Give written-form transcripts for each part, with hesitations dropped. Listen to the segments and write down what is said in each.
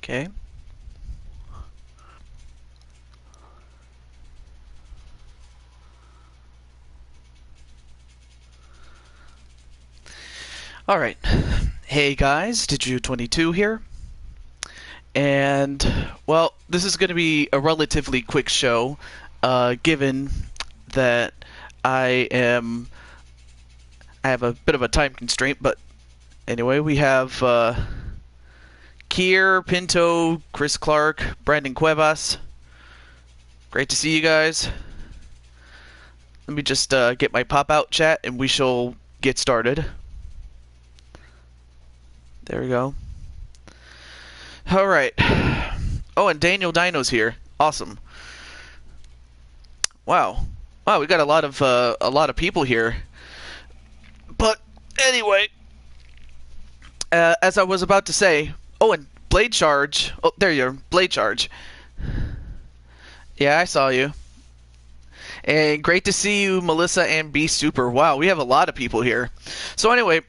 Okay. Alright. Hey guys, Did22 here. And, well, this is going to be a relatively quick show, given that I have a bit of a time constraint, but anyway, we have Kier, Pinto, Chris Clark, Brandon Cuevas. Great to see you guys. Let me just get my pop-out chat and we shall get started. There we go. Alright. Oh, and Daniel Dino's here. Awesome. Wow. Wow, we got a lot of people here. But anyway, as I was about to say, oh, and Blade Charge. Oh, there you are, Blade Charge. Yeah, I saw you. And great to see you, Melissa and B Super. Wow, we have a lot of people here. So anyway,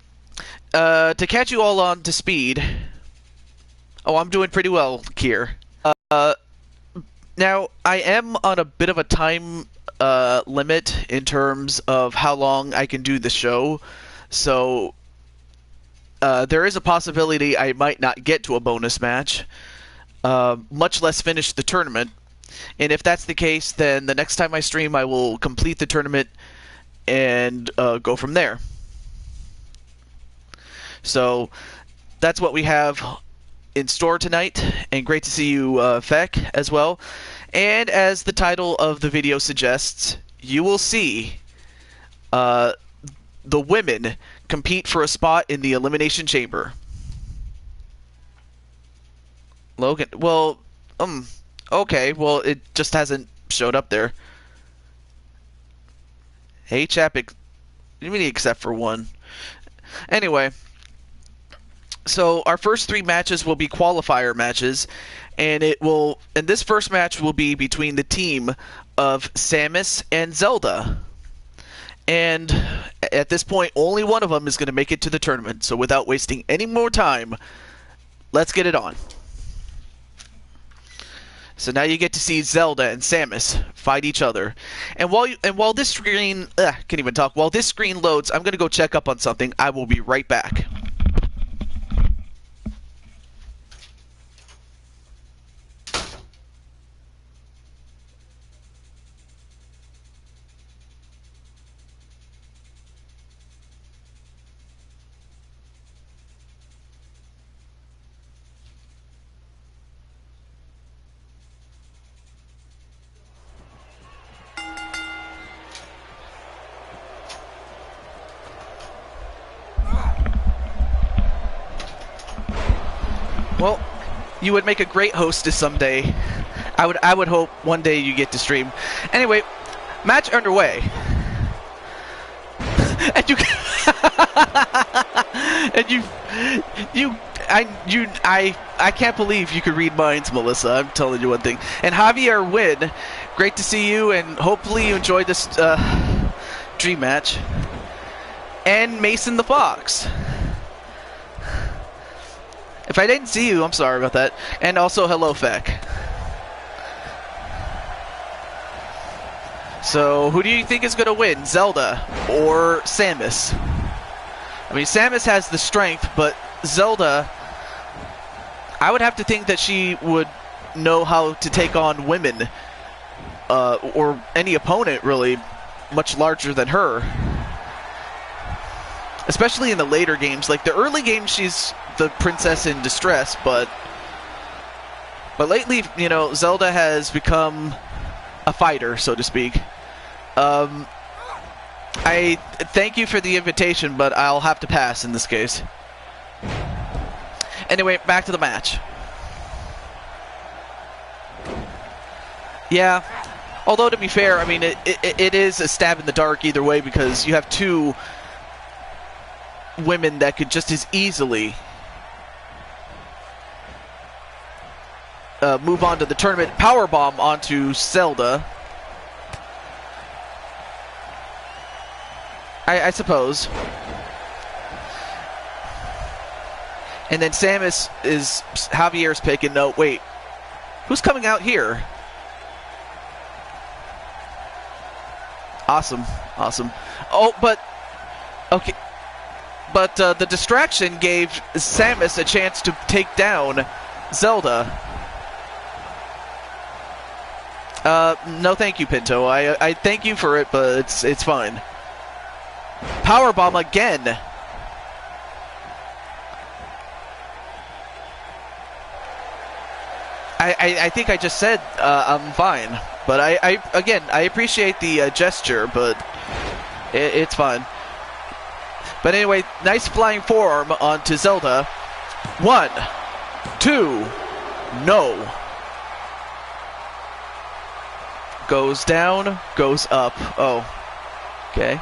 to catch you all on to speed. Oh, I'm doing pretty well, Kier. Now, I am on a bit of a time limit in terms of how long I can do the show. So, there is a possibility I might not get to a bonus match, much less finish the tournament. And if that's the case, then the next time I stream, I will complete the tournament and go from there. So, that's what we have in store tonight, and great to see you, Feck, as well. And as the title of the video suggests, you will see the women compete for a spot in the Elimination Chamber. Logan, well, okay, well, it just hasn't showed up there. Hey, Chapik, except for one. Anyway, so our first three matches will be qualifier matches, and this first match will be between the team of Samus and Zelda. And at this point, only one of them is going to make it to the tournament. So without wasting any more time, let's get it on. So now you get to see Zelda and Samus fight each other. And while this screen can't even talk. While this screen loads, I'm going to go check up on something. I will be right back. Well, you would make a great hostess someday. I would hope one day you get to stream. Anyway, match underway. And I can't believe you could read minds, Melissa. I'm telling you one thing. And Javier Wynn, great to see you, and hopefully you enjoyed this dream match. And Mason the Fox. If I didn't see you, I'm sorry about that. And also, hello, Feck. So, who do you think is going to win, Zelda or Samus? I mean, Samus has the strength, but Zelda, I would have to think that she would know how to take on women, or any opponent, really, much larger than her. Especially in the later games. Like, the early games, she's the princess in distress, but lately, you know, Zelda has become a fighter, so to speak. I thank you for the invitation, but I'll have to pass in this case. Anyway, back to the match. Yeah, although to be fair, I mean, it is a stab in the dark either way, because you have two women that could just as easily move on to the tournament. Powerbomb onto Zelda. I suppose. And then Samus is Javier's pick, and no, wait. Who's coming out here? Awesome. Oh, but... Okay. But the distraction gave Samus a chance to take down Zelda. No thank you, Pinto. I thank you for it, but it's fine. Powerbomb again. I think I just said I'm fine, but I appreciate the gesture, but it's fine. But anyway, nice flying forearm onto Zelda. 1, 2, no. Goes down, goes up. Oh, okay.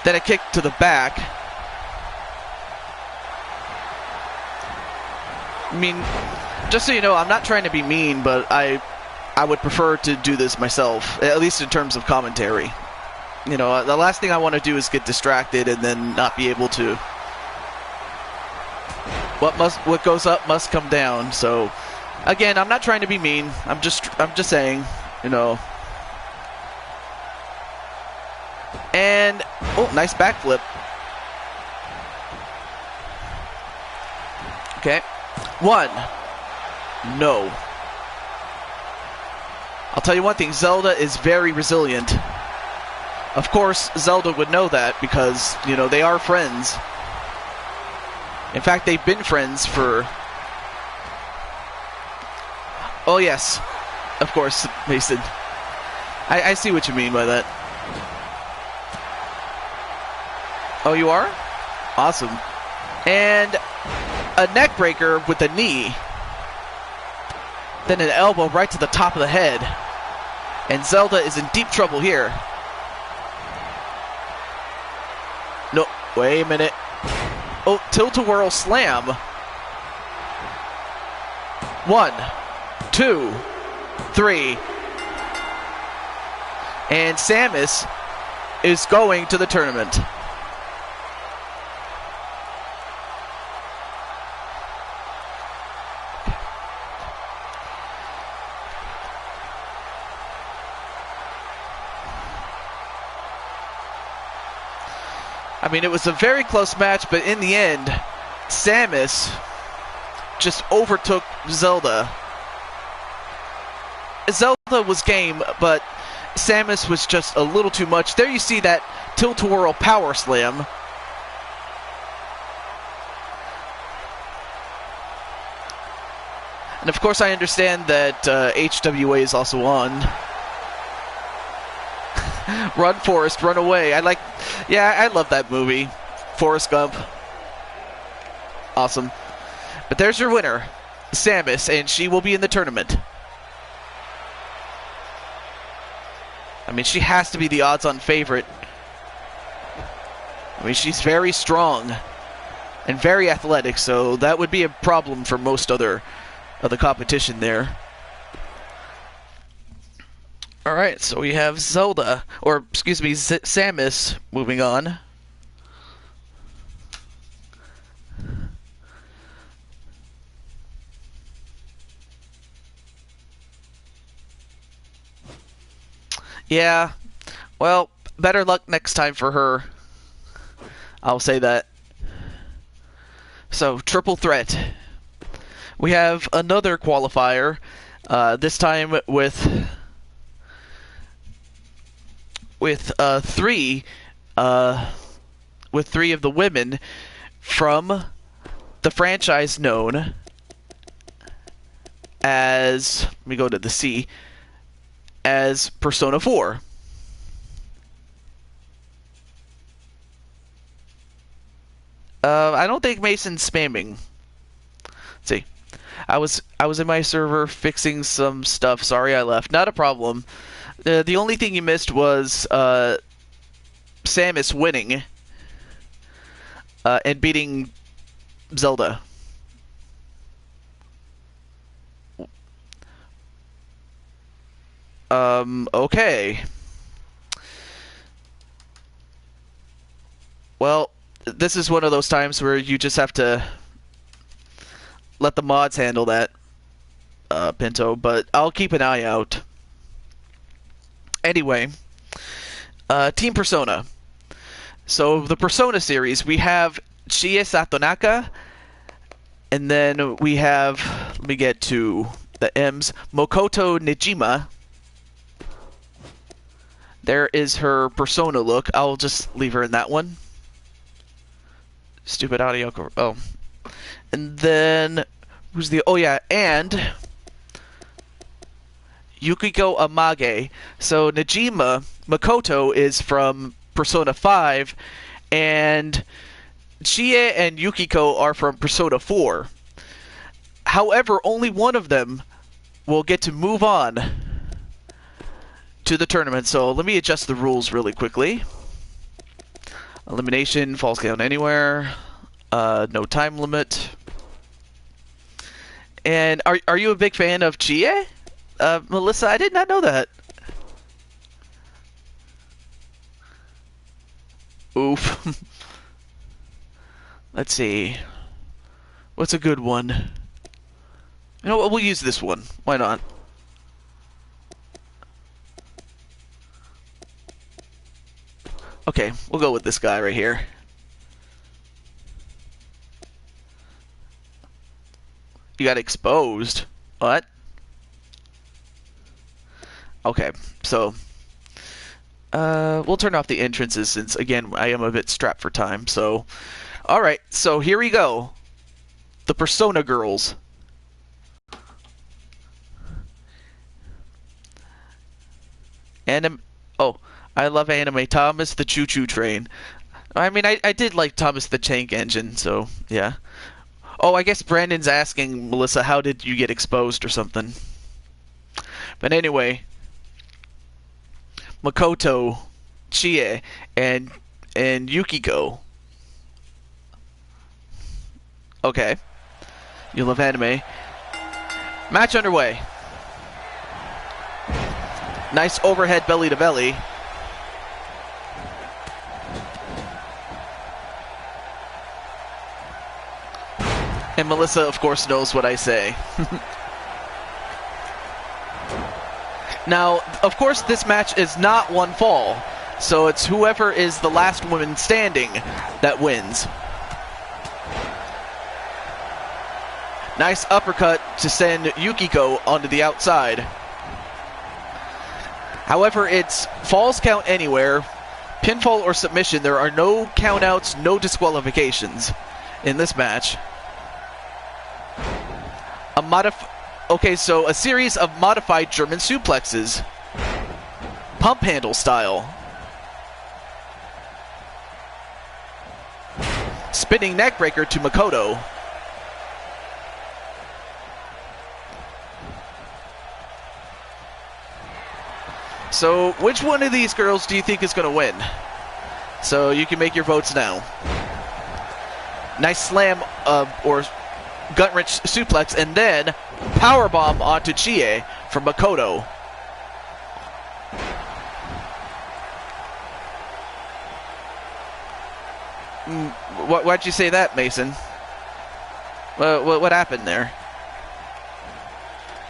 Then a kick to the back. I mean, just so you know, I'm not trying to be mean, but I would prefer to do this myself, at least in terms of commentary. You know, the last thing I want to do is get distracted and then not be able to. What goes up must come down. So, again, I'm not trying to be mean. I'm just saying, you know. And oh, nice backflip. Okay. 1. No. I'll tell you one thing, Zelda is very resilient. Of course, Zelda would know that because, you know, they are friends. In fact, they've been friends for... Oh, yes. Of course, Mason. I see what you mean by that. Oh, you are? Awesome. And a neck breaker with a knee. Then an elbow right to the top of the head. And Zelda is in deep trouble here. No, wait a minute. Oh, tilt-a-whirl slam. 1, 2, 3. And Samus is going to the tournament. I mean, it was a very close match, but in the end, Samus just overtook Zelda. Zelda was game, but Samus was just a little too much. There you see that tilt-a-whirl power slam. And of course, I understand that HWA is also on. Run, Forrest, run away. I love that movie. Forrest Gump. Awesome. But there's your winner, Samus, and she will be in the tournament. I mean, she has to be the odds-on favorite. I mean, she's very strong and very athletic, so that would be a problem for most other of the competition there. Alright, so we have Zelda, or excuse me, Samus moving on. Yeah, well, better luck next time for her. I'll say that. So, triple threat. We have another qualifier, this time with three of the women from the franchise known as, let me go to the C, as Persona 4. I don't think Mason's spamming. Let's see. I was in my server fixing some stuff. Sorry I left. Not a problem. The only thing you missed was Samus winning and beating Zelda. Okay. Well, this is one of those times where you just have to let the mods handle that, Pinto, but I'll keep an eye out. Anyway, Team Persona. So, the Persona series, we have Chie Satonaka, and then we have, let me get to the M's, Makoto Nijima. There is her Persona look. I'll just leave her in that one. Stupid audio. Oh. And then, who's the... Oh, yeah, and Yukiko Amage. So, Najima, Makoto, is from Persona 5, and Chie and Yukiko are from Persona 4. However, only one of them will get to move on to the tournament. So let me adjust the rules really quickly. Elimination, falls count anywhere, no time limit. And are you a big fan of Chie? Melissa, I did not know that. Oof. Let's see. What's a good one? You know what? We'll use this one. Why not? Okay, we'll go with this guy right here. You got exposed. What? Okay, so we'll turn off the entrances since, again, I am a bit strapped for time. So, all right, so here we go. The Persona Girls. Oh, I love anime. Thomas the Choo Choo Train. I mean, I did like Thomas the Tank Engine, so yeah. Oh, I guess Brandon's asking, Melissa, how did you get exposed or something? But anyway, Makoto, Chie, and Yukiko. Okay. You love anime. Match underway. Nice overhead belly to belly. And Melissa, of course, knows what I say. Now, of course, this match is not one fall. So it's whoever is the last woman standing that wins. Nice uppercut to send Yukiko onto the outside. However, it's falls count anywhere, pinfall or submission. There are no countouts, no disqualifications in this match. Okay, so a series of modified German suplexes, pump handle style. Spinning neckbreaker to Makoto. So, which one of these girls do you think is going to win? So, you can make your votes now. Nice slam or gut-wrench suplex, and then powerbomb onto Chie from Makoto. Why'd you say that, Mason? What happened there?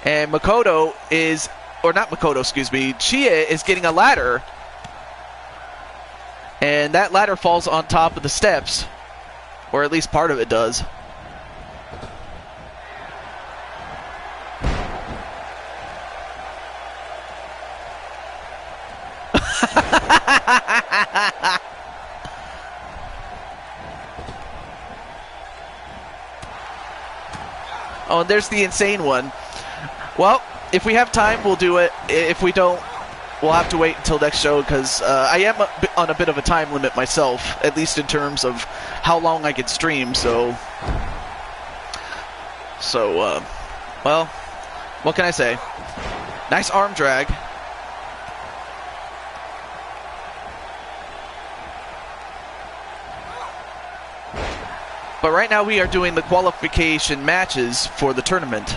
And Makoto is... Or not Makoto, excuse me. Chie is getting a ladder. And that ladder falls on top of the steps. Or at least part of it does. Oh, and there's the insane one. Well, if we have time, we'll do it. If we don't, we'll have to wait until next show, because I am on a bit of a time limit myself, at least in terms of how long I can stream, so well, what can I say? Nice arm drag. But right now we are doing the qualification matches for the tournament.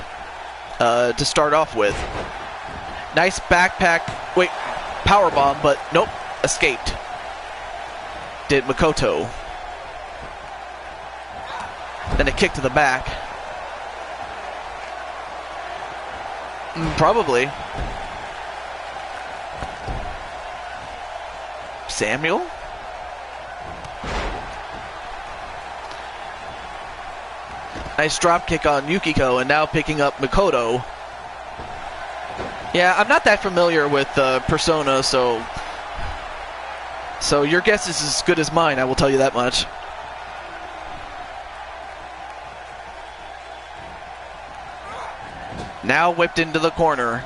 To start off with. Nice backpack. Wait, powerbomb, but nope, escaped. Did Makoto. Then a kick to the back. Probably. Samuel? Nice drop kick on Yukiko, and now picking up Makoto. Yeah, I'm not that familiar with Persona, so your guess is as good as mine, I will tell you that much. Now whipped into the corner.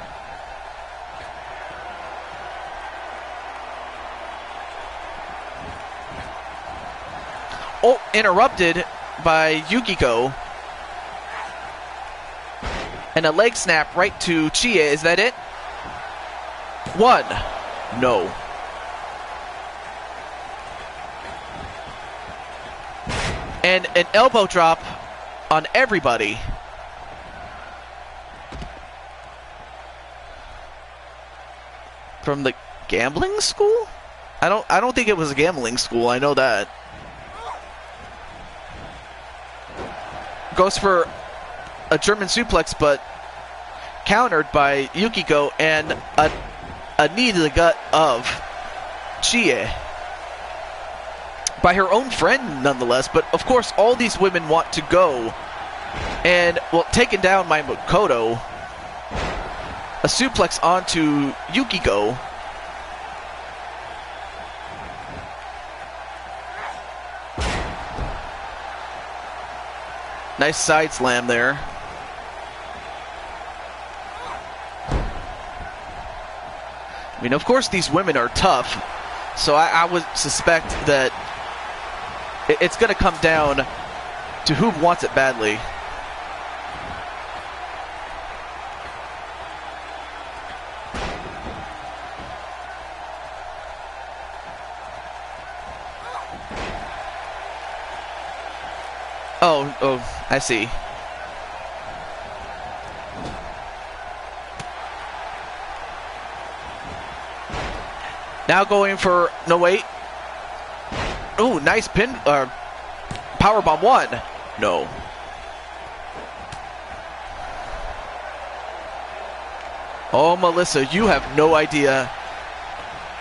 Oh, interrupted by Yukiko. And a leg snap right to Chie. Is that it? 1. No. And an elbow drop on everybody. From the gambling school? I don't think it was a gambling school. I know that. Goes for a German suplex, but countered by Yukiko, and a knee to the gut of Chie. By her own friend, nonetheless. But, of course, all these women want to go. And, well, taken down by Makoto. A suplex onto Yukiko. Nice side slam there. I mean, of course, these women are tough, so I would suspect that it's going to come down to who wants it badly. Oh, I see. Now going for, no wait. Oh, nice pin, powerbomb 1. No. Oh, Melissa, you have no idea.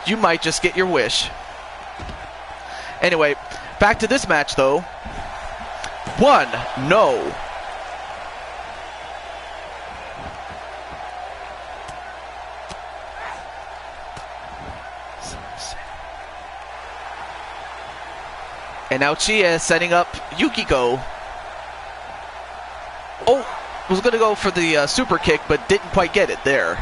You might just get your wish. Anyway, back to this match though. 1, no. And now Chie setting up Yukiko. Oh, was going to go for the super kick, but didn't quite get it there.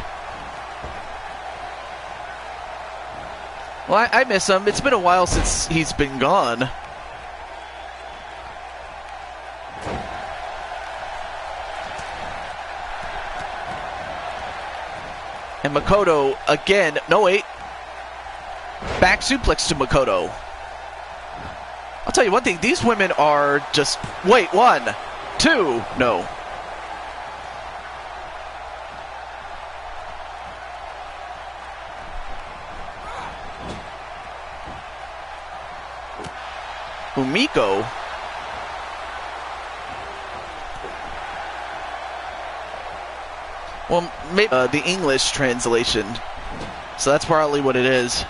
Well, I miss him. It's been a while since he's been gone. And Makoto again. No, wait. Back suplex to Makoto. I'll tell you one thing. These women are just... Wait, 1, 2, no. Umiko. Well, maybe the English translation. So that's probably what it is.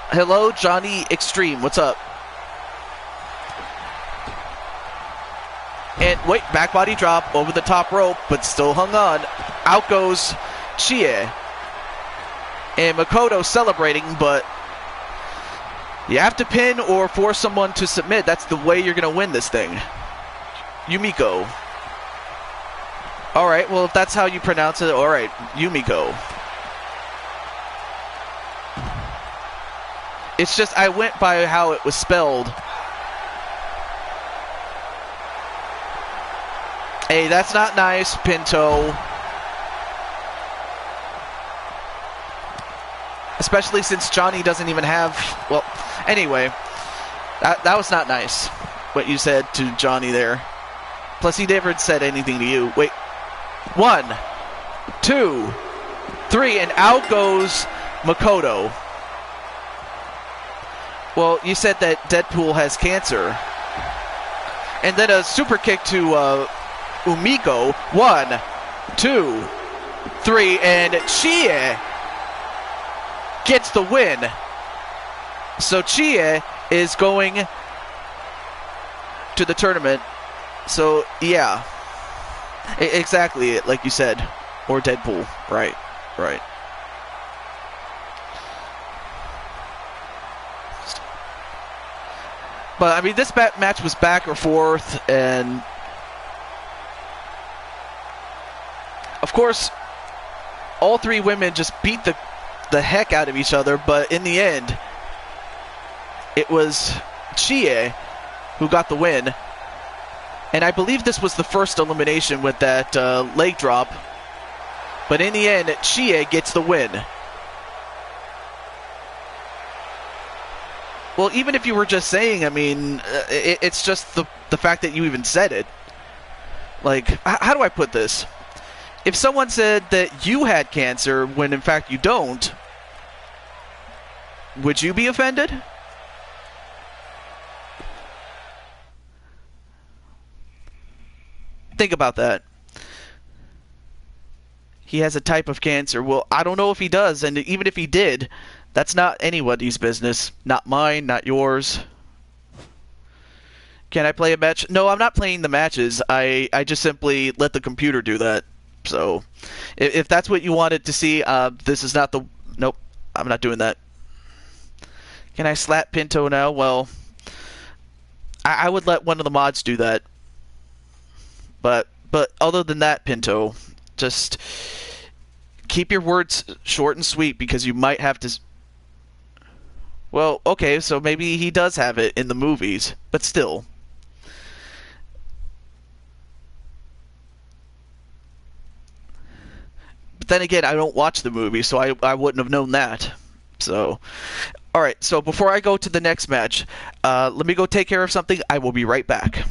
Hello, Johnny Extreme. What's up? And wait, back body drop over the top rope, but still hung on. Out goes Chie. And Makoto celebrating, but you have to pin or force someone to submit. That's the way you're going to win this thing. Yumiko. Alright, well, if that's how you pronounce it, alright, Yumiko. It's just, I went by how it was spelled. Hey, that's not nice, Pinto. Especially since Johnny doesn't even have... Well, anyway. That was not nice, what you said to Johnny there. Plus, he never said anything to you. Wait. 1, 2, 3, and out goes Makoto. Well, you said that Deadpool has cancer. And then a super kick to Umiko. 1, 2, 3, and Chie gets the win. So Chie is going to the tournament. So, yeah. Exactly, like you said. Or Deadpool. Right. But, I mean, this match was back or forth, and of course, all three women just beat the heck out of each other, but in the end, it was Chie who got the win. And I believe this was the first elimination with that leg drop. But in the end, Chie gets the win. Well, even if you were just saying, I mean, it's just the fact that you even said it. Like, how do I put this? If someone said that you had cancer when in fact you don't, would you be offended? Think about that. He has a type of cancer. Well, I don't know if he does, and even if he did, that's not anybody's business. Not mine, not yours. Can I play a match? No, I'm not playing the matches. I just simply let the computer do that. So, if that's what you wanted to see, this is not the... Nope, I'm not doing that. Can I slap Pinto now? Well, I would let one of the mods do that. But other than that, Pinto, just keep your words short and sweet, because you might have to... Well, okay, so maybe he does have it in the movies, but still. But then again, I don't watch the movie, so I wouldn't have known that. So, alright, so before I go to the next match, let me go take care of something. I will be right back.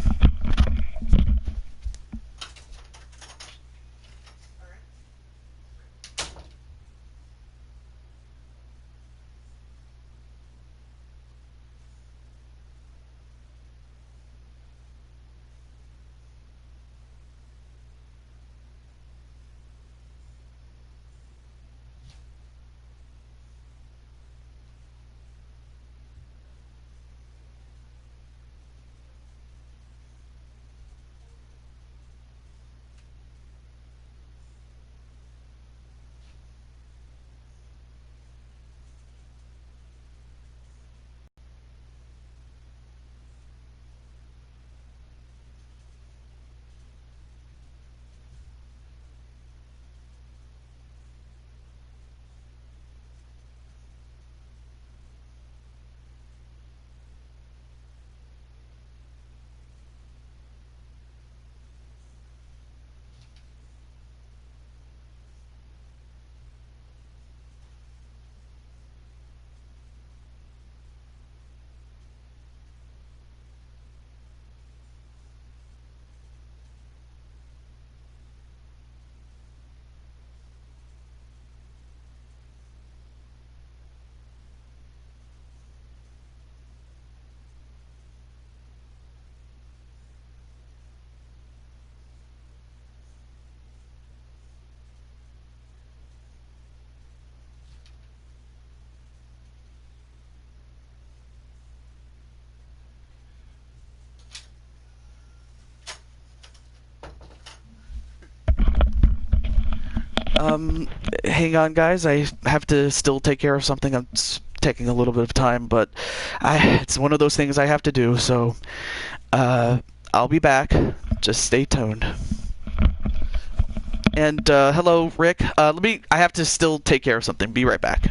Hang on, guys. I have to still take care of something. It's taking a little bit of time, but it's one of those things I have to do. So, I'll be back. Just stay tuned. And hello, Rick. I have to still take care of something. Be right back.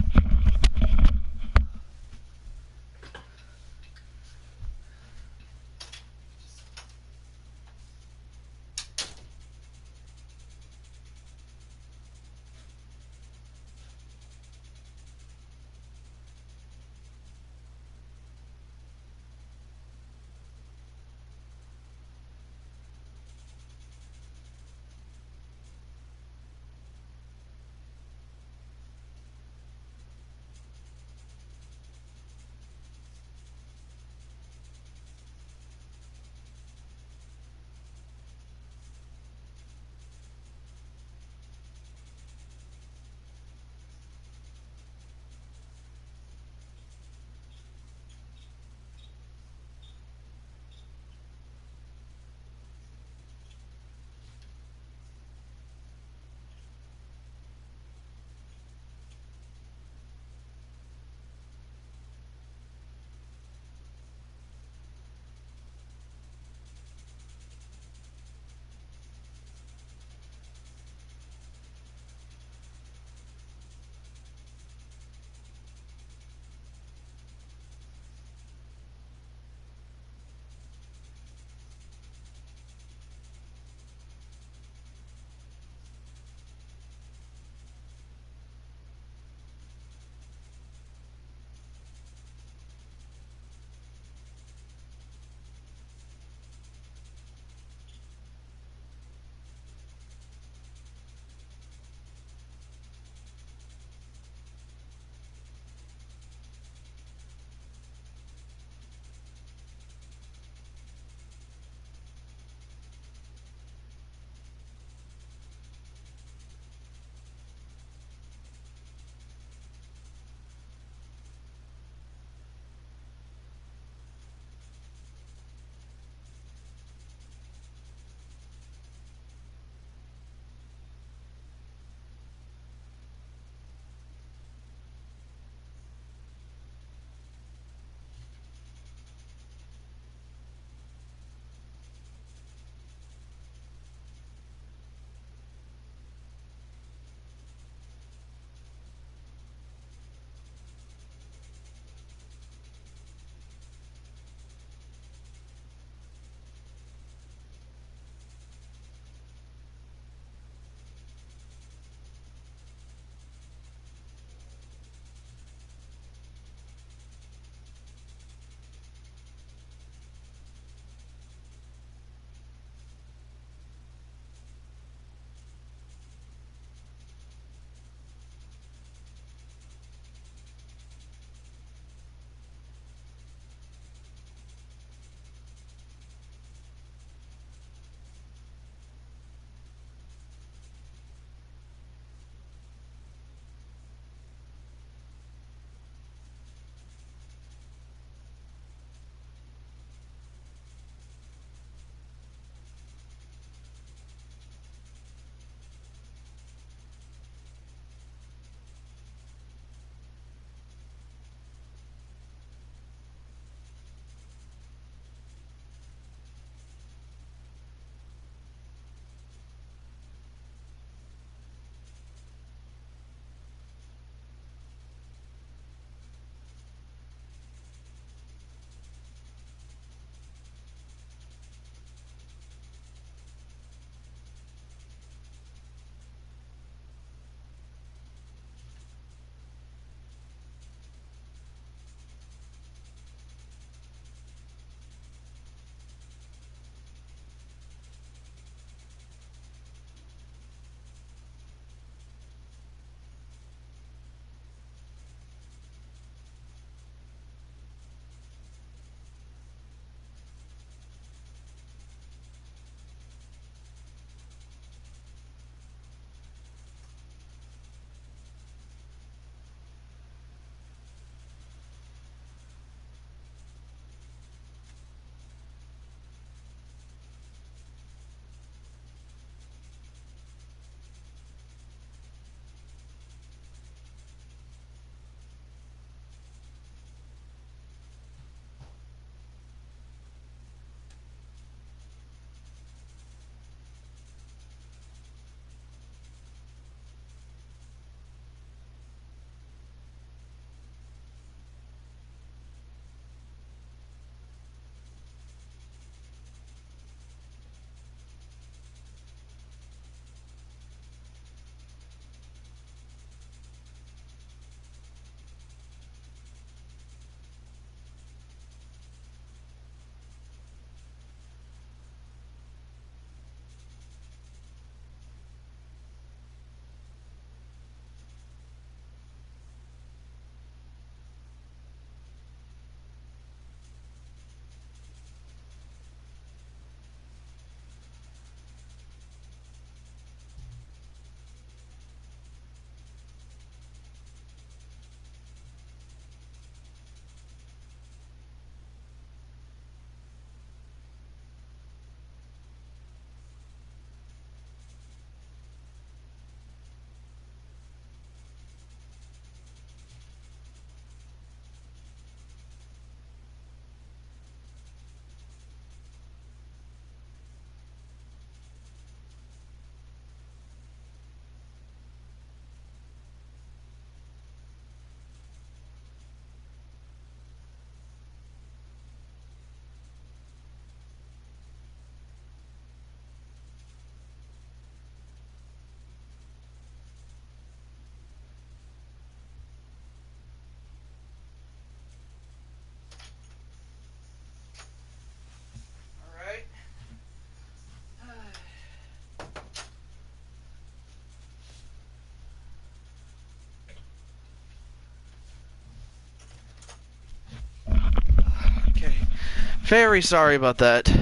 Very sorry about that.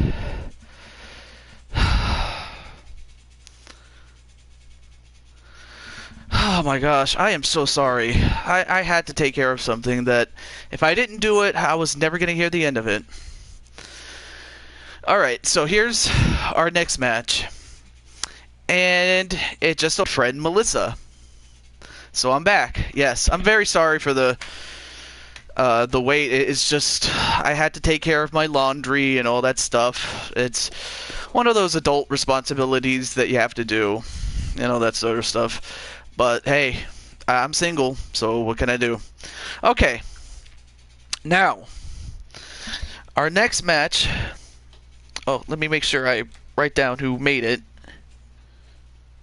Oh my gosh, I am so sorry. I had to take care of something that, if I didn't do it, I was never going to hear the end of it. Alright, so here's our next match. And it's just a friend, Melissa. So I'm back. Yes, I'm very sorry for the wait. It's just, I had to take care of my laundry and all that stuff. It's one of those adult responsibilities that you have to do. You know, that sort of stuff. But hey, I'm single, so what can I do? Okay. Now, our next match. Oh, let me make sure I write down who made it.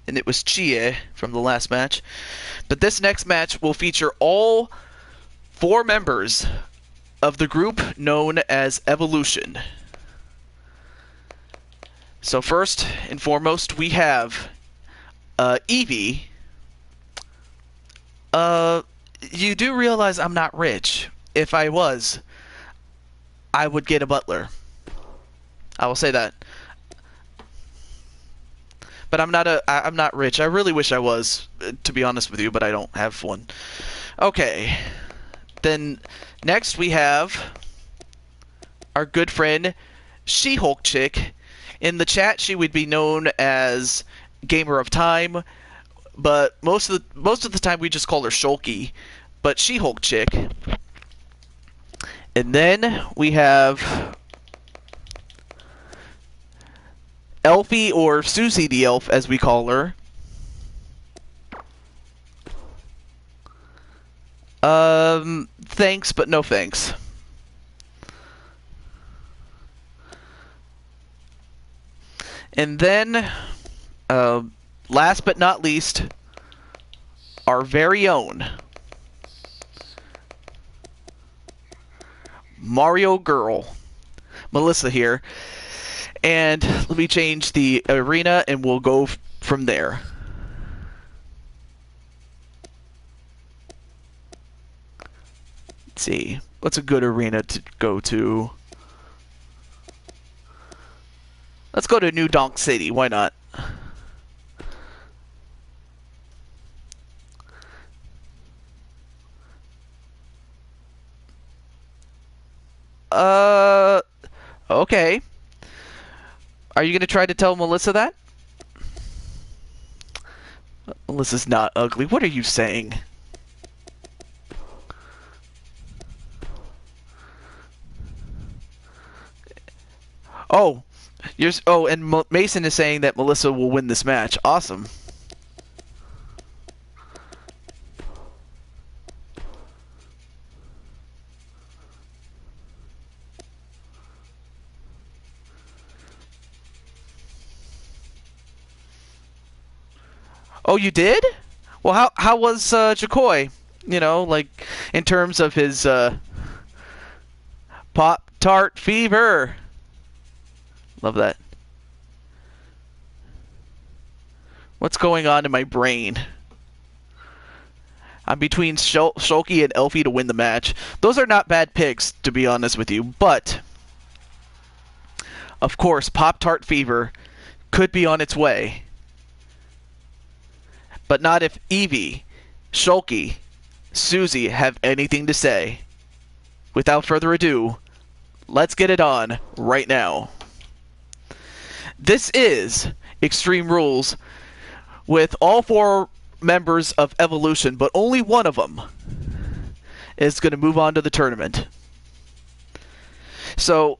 And it was Chie from the last match. But this next match will feature all 4 members of the group known as Evolution. So first and foremost, we have Evie. You do realize I'm not rich. If I was, I would get a butler. I will say that. But I'm not rich. I really wish I was, to be honest with you, but I don't have one. Okay. Then next we have our good friend She-Hulk Chick. In the chat, she would be known as Gamer of Time, but most of the time we just call her Shulky. But She-Hulk Chick. And then we have Elfie, or Susie the Elf as we call her. Thanks, but no thanks. And then, last but not least, our very own Mario Girl, Melissa here. And let me change the arena and we'll go from there. Let's see. What's a good arena to go to? Let's go to New Donk City. Why not? Okay. Are you going to try to tell Melissa that? Melissa's not ugly. What are you saying? Oh, and Mason is saying that Melissa will win this match. Awesome. Oh, you did? Well, how was Jacoy? You know, like, in terms of his Pop-Tart fever. Love that. What's going on in my brain? I'm between Shulky and Elfie to win the match. Those are not bad picks, to be honest with you, but of course, Pop-Tart fever could be on its way. But not if Evie, Shulky, Susie have anything to say. Without further ado, let's get it on right now. This is Extreme Rules with all 4 members of Evolution, but only one of them is going to move on to the tournament. So,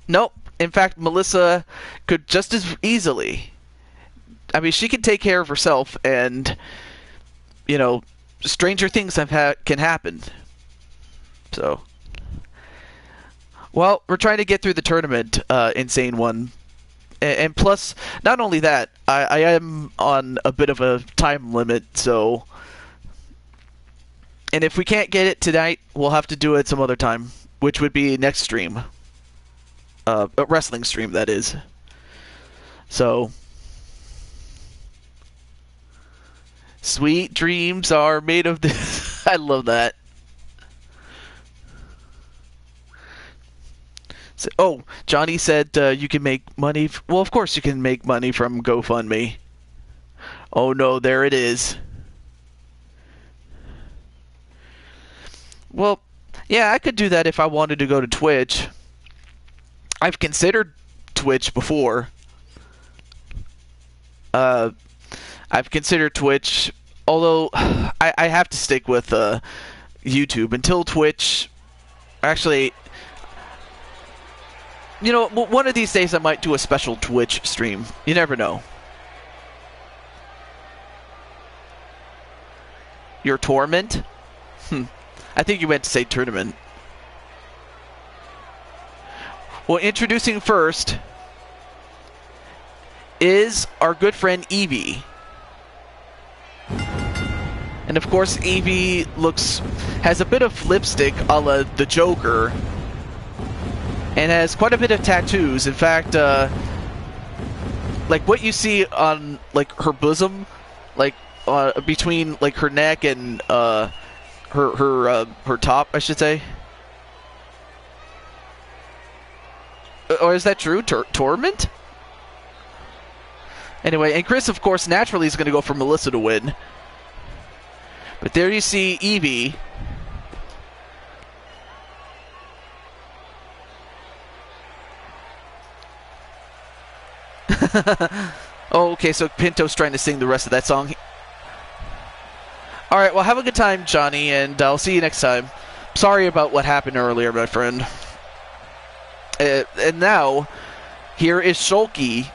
nope. In fact, Melissa could just as easily. I mean, she can take care of herself, and you know, stranger things can happen. So, well, we're trying to get through the tournament, Insane One, and plus, not only that, I am on a bit of a time limit. So, and if we can't get it tonight, we'll have to do it some other time, which would be next stream. A wrestling stream, that is. Sweet dreams are made of this. I love that. So, oh, Johnny said you can make money. Well, of course you can make money from GoFundMe. Oh no, there it is. Well, yeah, I could do that if I wanted to go to Twitch. I've considered Twitch before. I've considered Twitch, although I have to stick with YouTube until Twitch. Actually, you know, one of these days I might do a special Twitch stream. You never know. Your torment? I think you meant to say tournament. Well, introducing first is our good friend Evie. And of course, Evie has a bit of lipstick a la the Joker, and has quite a bit of tattoos. In fact, like what you see on like her bosom, like between like her neck and her top, I should say. Or is that true? Torment? Anyway, and Chris, of course, naturally is going to go for Melissa to win. But there you see Evie. Oh, okay, so Pinto's trying to sing the rest of that song. Alright, well, have a good time, Johnny, and I'll see you next time. Sorry about what happened earlier, my friend. And now, here is Shulky.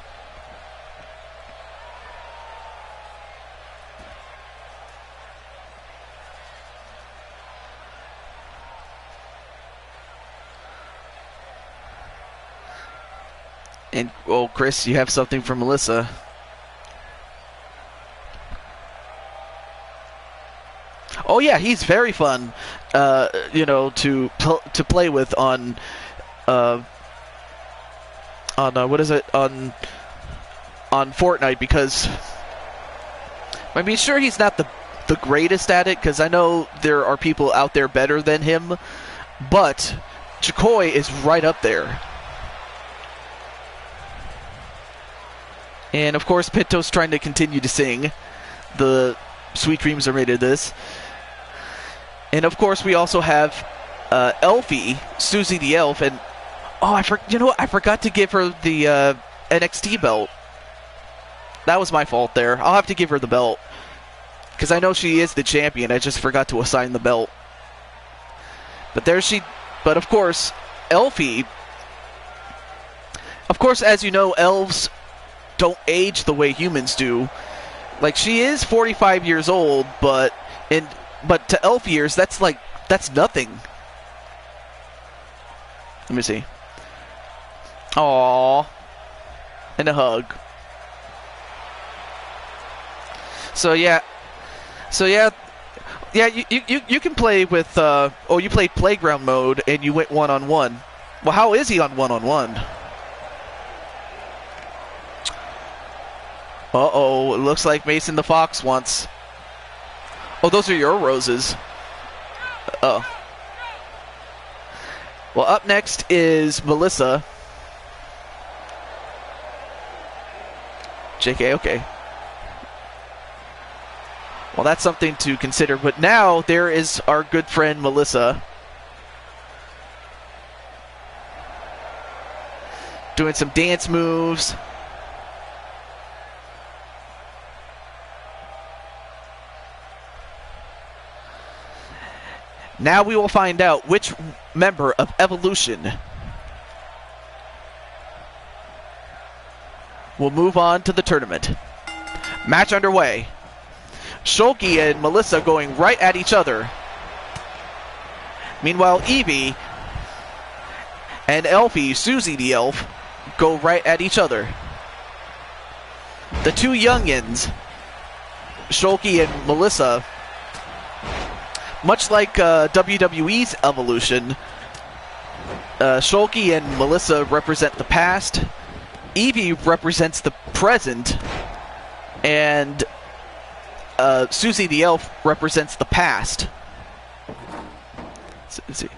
And, oh, Chris, you have something for Melissa. Oh yeah, he's very fun, you know, to play with on what is it, on Fortnite, because I mean, sure, he's not the greatest at it, because I know there are people out there better than him, but Chakoi is right up there. And of course, Pinto's trying to continue to sing the Sweet Dreams Are Made of This. And of course, we also have Elfie, Susie the Elf, and oh, you know what? I forgot to give her the NXT belt. That was my fault there. I'll have to give her the belt, because I know she is the champion. I just forgot to assign the belt. But but of course, Elfie. Of course, as you know, elves don't age the way humans do. Like, she is 45 years old, but to elf years, that's nothing. Let me see. Aww. And a hug. So yeah, you can play with you played playground mode and you went one-on-one. Well, how is he on one-on-one? Uh-oh, it looks like Mason the Fox wants... Oh, those are your roses. Oh. Well, up next is Melissa. JK, okay. Well, that's something to consider. But now, there is our good friend Melissa. Doing some dance moves. Now we will find out which member of Evolution will move on to the tournament. Match underway. Shulky and Melissa going right at each other. Meanwhile, Evie and Elfie, Susie the Elf, go right at each other. The two youngins, Shulky and Melissa, much like WWE's Evolution, Shulky and Melissa represent the past, Evie represents the present, and Susie the Elf represents the past. Let's see.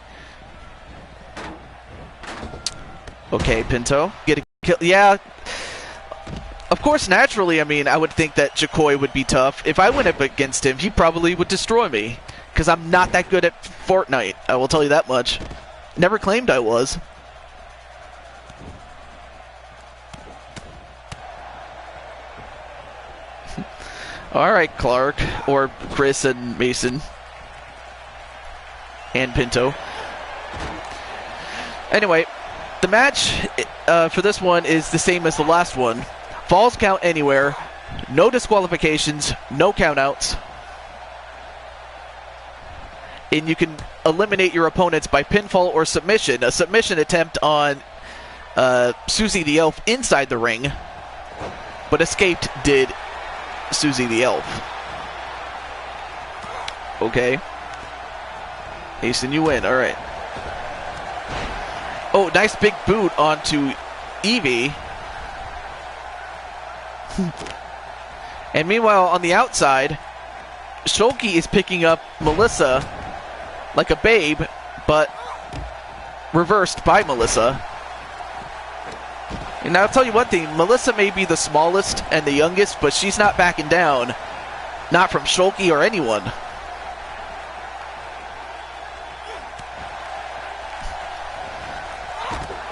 Okay, Pinto. Get a kill. Yeah. Of course, naturally, I mean, I would think that Jacoy would be tough. If I went up against him, he probably would destroy me. Because I'm not that good at Fortnite. I will tell you that much. Never claimed I was. Alright, Clark. Or Chris and Mason. And Pinto. Anyway, the match for this one is the same as the last one. Falls count anywhere. No disqualifications. No countouts. And you can eliminate your opponents by pinfall or submission. A submission attempt on Susie the Elf inside the ring, but escaped did Susie the Elf. Okay. Hasten, you win. All right. Oh, nice big boot onto Evie. And meanwhile, on the outside, Shulky is picking up Melissa like a babe, but reversed by Melissa. And I'll tell you one thing, Melissa may be the smallest and the youngest, but she's not backing down. Not from Shulky or anyone.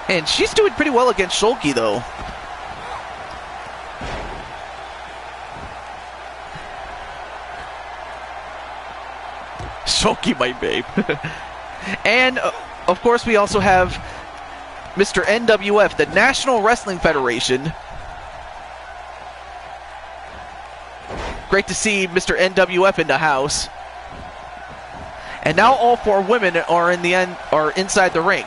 And she's doing pretty well against Shulky, though. Shulky, my babe. And, of course, we also have Mr. NWF, the National Wrestling Federation. Great to see Mr. NWF in the house. And now all four women are inside the ring.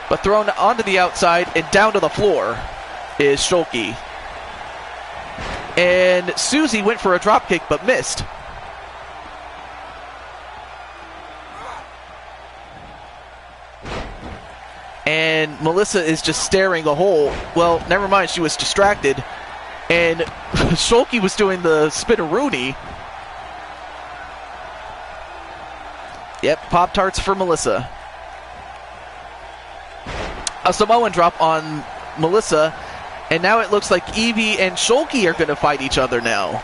But thrown onto the outside and down to the floor is Shulky. And Susie went for a dropkick but missed. And Melissa is just staring a hole. Well, never mind, she was distracted. And Shulky was doing the spinneroonie. Yep, Pop-Tarts for Melissa. A Samoan drop on Melissa. And now it looks like Evie and Shulky are going to fight each other now.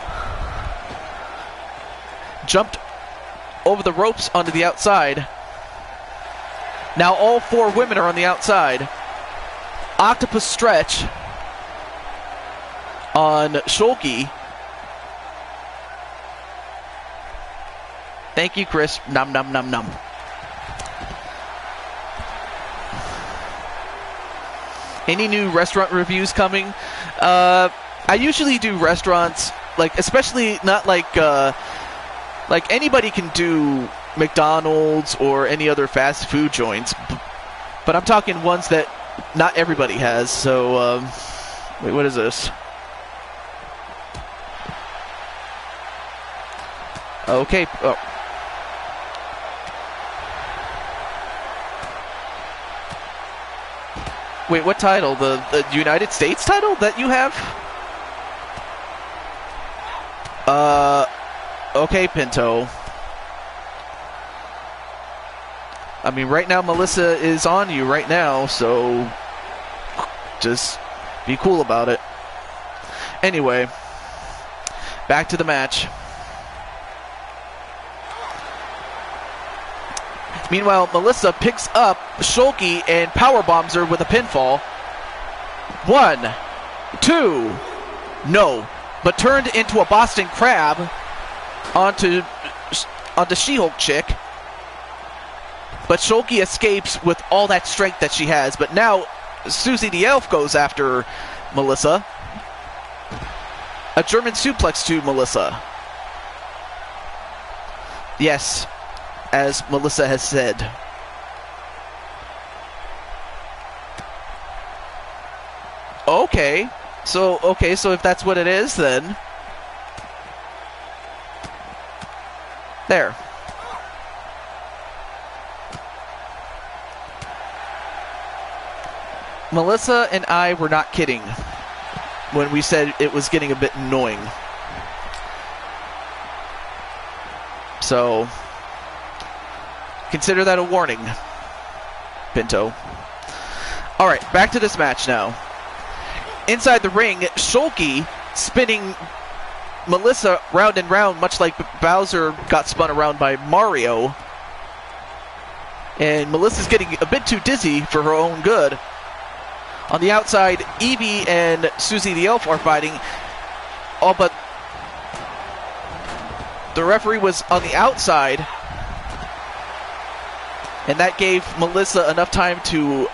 Jumped over the ropes onto the outside. Now all four women are on the outside. Octopus stretch on Shulky. Thank you, Chris. Nom nom nom nom. Any new restaurant reviews coming? I usually do restaurants, like, especially not like anybody can do McDonald's or any other fast food joints, but I'm talking ones that not everybody has. So, wait, what is this? Okay. Oh. Wait, what title? The United States title that you have? Okay, Pinto. I mean, right now Melissa is on you right now, so just be cool about it. Anyway, back to the match. Meanwhile, Melissa picks up Shulky and powerbombs her with a pinfall. 1, 2, no, but turned into a Boston Crab onto She-Hulk chick. But Shulky escapes with all that strength that she has. But now Susie the Elf goes after Melissa. A German suplex to Melissa. Yes, as Melissa has said. Okay, so if that's what it is, then there. Melissa and I were not kidding when we said it was getting a bit annoying. So, consider that a warning, Pinto. Alright, back to this match now. Inside the ring, Shulky spinning Melissa round and round, much like Bowser got spun around by Mario. And Melissa's getting a bit too dizzy for her own good. On the outside, Evie and Susie the Elf are fighting. All but the referee was on the outside. And that gave Melissa enough time to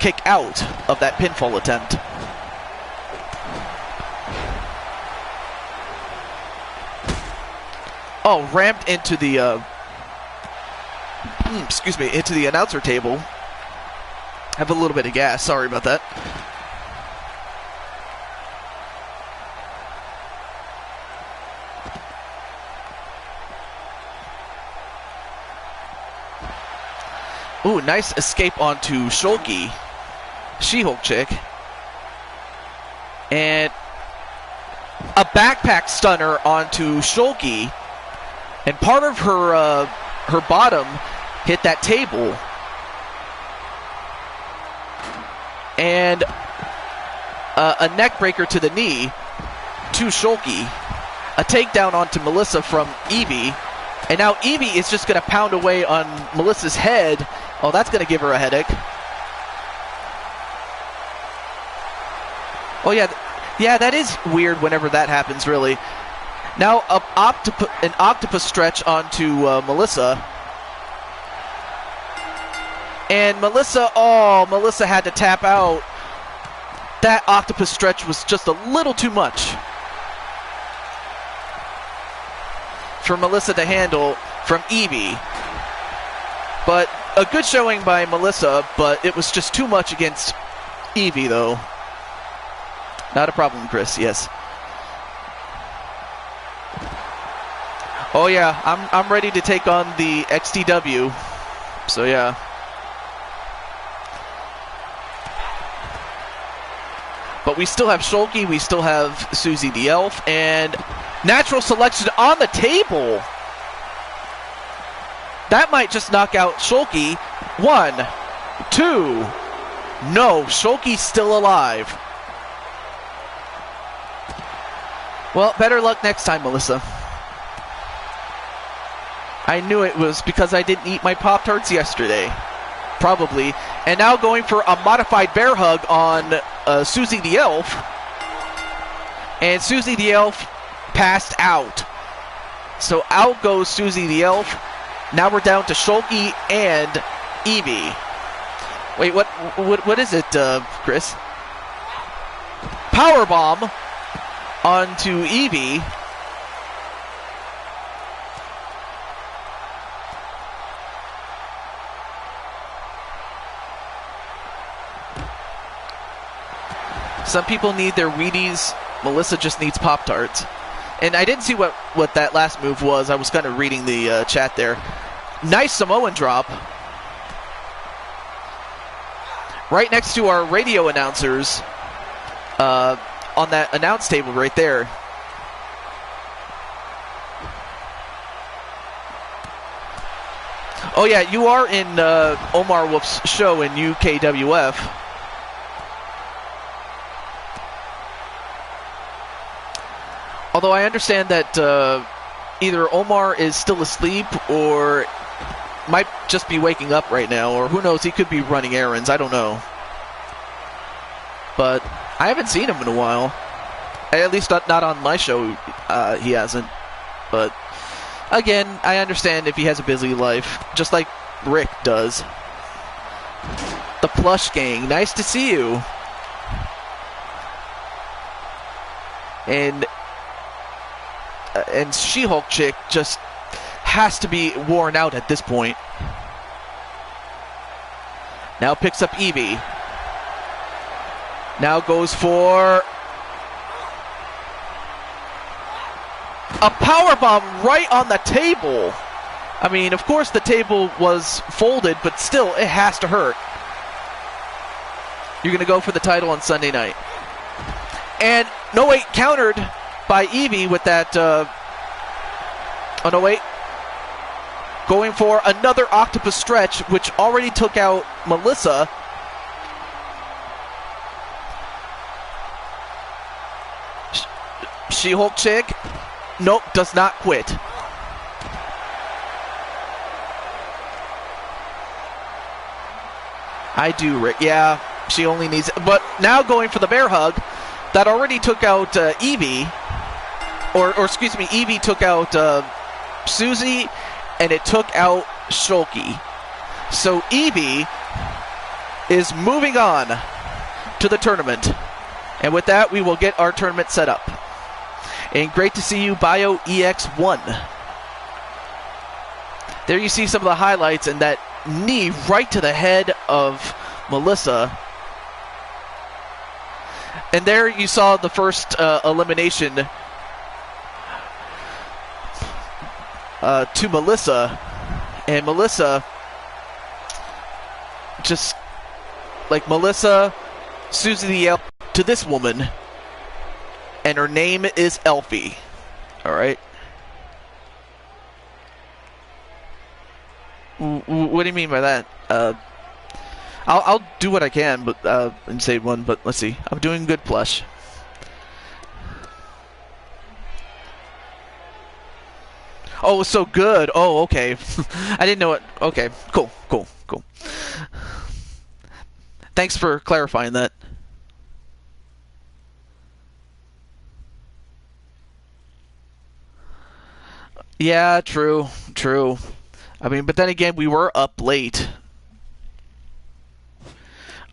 kick out of that pinfall attempt. Oh, ramped into the into the announcer table. Have a little bit of gas. Sorry about that. Ooh, nice escape onto Shulky, She-Hulk chick. And a backpack stunner onto Shulky. And part of her her bottom hit that table. And a neck breaker to the knee to Shulky. A takedown onto Melissa from Evie. And now Evie is just going to pound away on Melissa's head. Oh, that's going to give her a headache. Oh, yeah. Yeah, that is weird whenever that happens, really. Now an octopus stretch onto Melissa. And Melissa had to tap out. That octopus stretch was just a little too much for Melissa to handle from Evie. But a good showing by Melissa, but it was just too much against Evie, though. Not a problem, Chris, yes. Oh yeah, I'm ready to take on the XTW. So yeah. But we still have Shulky, we still have Susie the Elf, and natural selection on the table. That might just knock out Shulky. 1, 2. No, Shulky's still alive. Well, better luck next time, Melissa. I knew it was because I didn't eat my Pop-Tarts yesterday. Probably. And now going for a modified bear hug on Susie the Elf. And Susie the Elf passed out. So out goes Susie the Elf. Now we're down to Shulky and Evie. Wait, what is it, Chris? Powerbomb onto Evie. Some people need their Wheaties. Melissa just needs Pop-Tarts. And I didn't see what that last move was. I was kind of reading the chat there. Nice Samoan drop. Right next to our radio announcers on that announce table right there. Oh yeah, you are in Omar Wolf's show in UKWF. Although I understand that either Omar is still asleep or might just be waking up right now, or who knows, he could be running errands. I don't know. But I haven't seen him in a while. At least not on my show, he hasn't. But again, I understand if he has a busy life, just like Rick does. The Plush Gang, nice to see you. And She-Hulk chick just has to be worn out at this point. Now picks up Evie. Now goes for a powerbomb right on the table. I mean, of course the table was folded, but still, it has to hurt. you're going to go for the title on Sunday night. And, no wait, countered by Evie with that, oh no wait, going for another octopus stretch, which already took out Melissa. She-Hulk chick, nope, does not quit. I do, Rick. Yeah, she only needs... But now going for the bear hug, that already took out Evie. Or excuse me, Evie took out Susie, and it took out Shulky. So Evie is moving on to the tournament. And with that, we will get our tournament set up. And great to see you, Bio EX1. There you see some of the highlights, and that knee right to the head of Melissa. And there you saw the first elimination to Melissa. And Melissa, just like Melissa, Susie the Elf to this woman. And her name is Elfie. Alright. What do you mean by that? I'll do what I can, but and say one. But let's see. I'm doing good, plush. Oh, so good. Oh, okay. I didn't know it. Okay, cool. Thanks for clarifying that. Yeah, true. I mean, but then again, we were up late.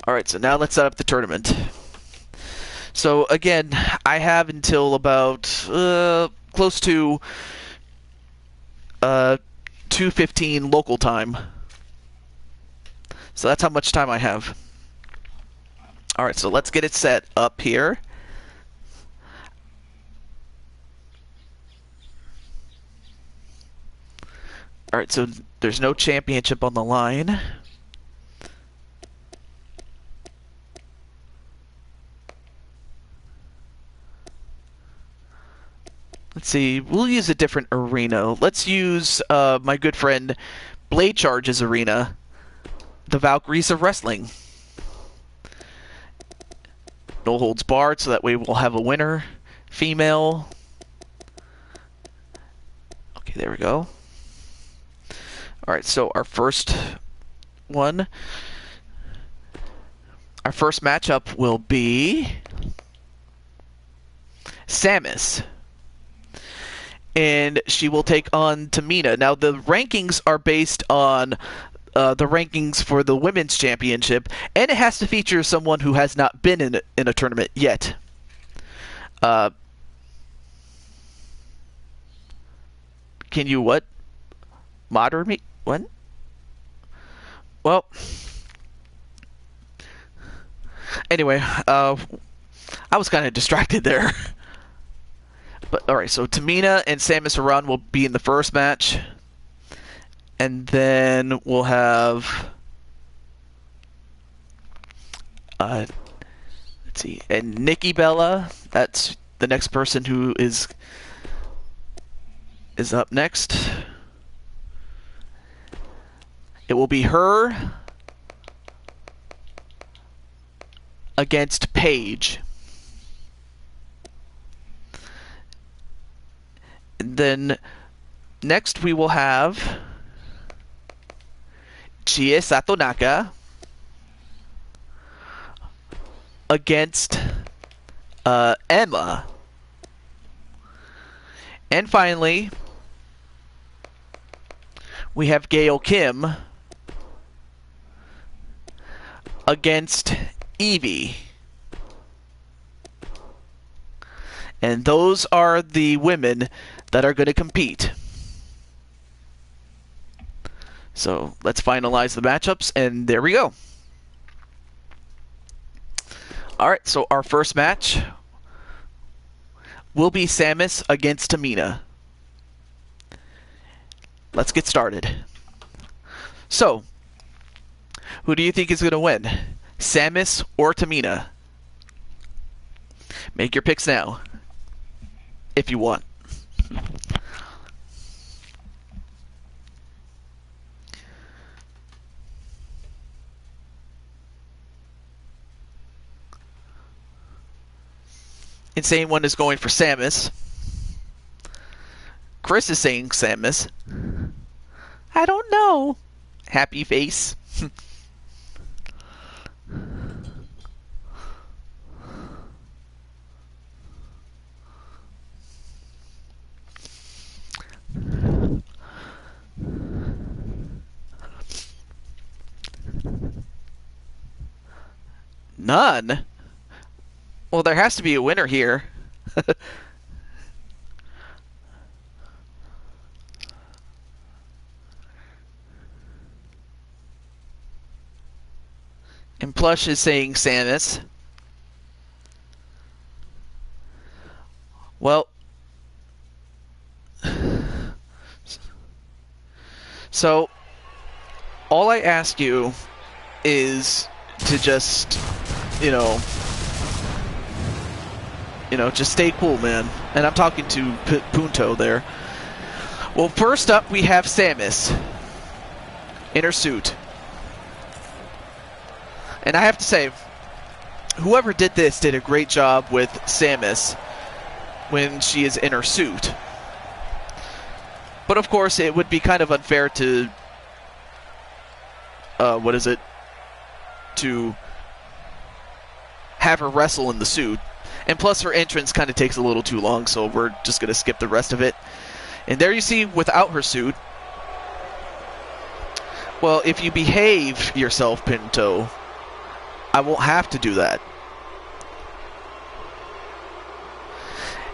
Alright, so now let's set up the tournament. So, again, I have until about close to 2:15 local time. So that's how much time I have. Alright, so let's get it set up here. Alright, so there's no championship on the line. Let's see, we'll use a different arena. Let's use my good friend Blade Charge's arena, the Valkyries of Wrestling. No holds barred, so that way we'll have a winner. Female. Okay, there we go. Alright, so our first one. Our first matchup will be Samus. And she will take on Tamina. Now, the rankings are based on the rankings for the Women's Championship, and it has to feature someone who has not been in a tournament yet. Can you what? Moderate me? What? Well, anyway, I was kind of distracted there. But alright, so Tamina and Samus Aran will be in the first match. And then we'll have let's see, and Nikki Bella, that's the next person who is up next. It will be her against Paige. And then next we will have Chie Satonaka against Emma. And finally, we have Gail Kim against Evie. And those are the women that are going to compete. So let's finalize the matchups, and there we go. Alright, so our first match will be Samus against Tamina. Let's get started. So, who do you think is going to win? Samus or Tamina? Make your picks now, if you want. Insane One is going for Samus. Chris is saying Samus. I don't know. Happy face. None? Well, there has to be a winner here. And Plush is saying Samus. Well, so all I ask you is to just, just stay cool, man. And I'm talking to Punto there. Well, first up, we have Samus in her suit. And I have to say, whoever did this did a great job with Samus when she is in her suit. But of course, it would be kind of unfair to, to have her wrestle in the suit. And plus, her entrance kind of takes a little too long, so we're just going to skip the rest of it. And there you see, without her suit. Well, if you behave yourself, Pinto, I won't have to do that.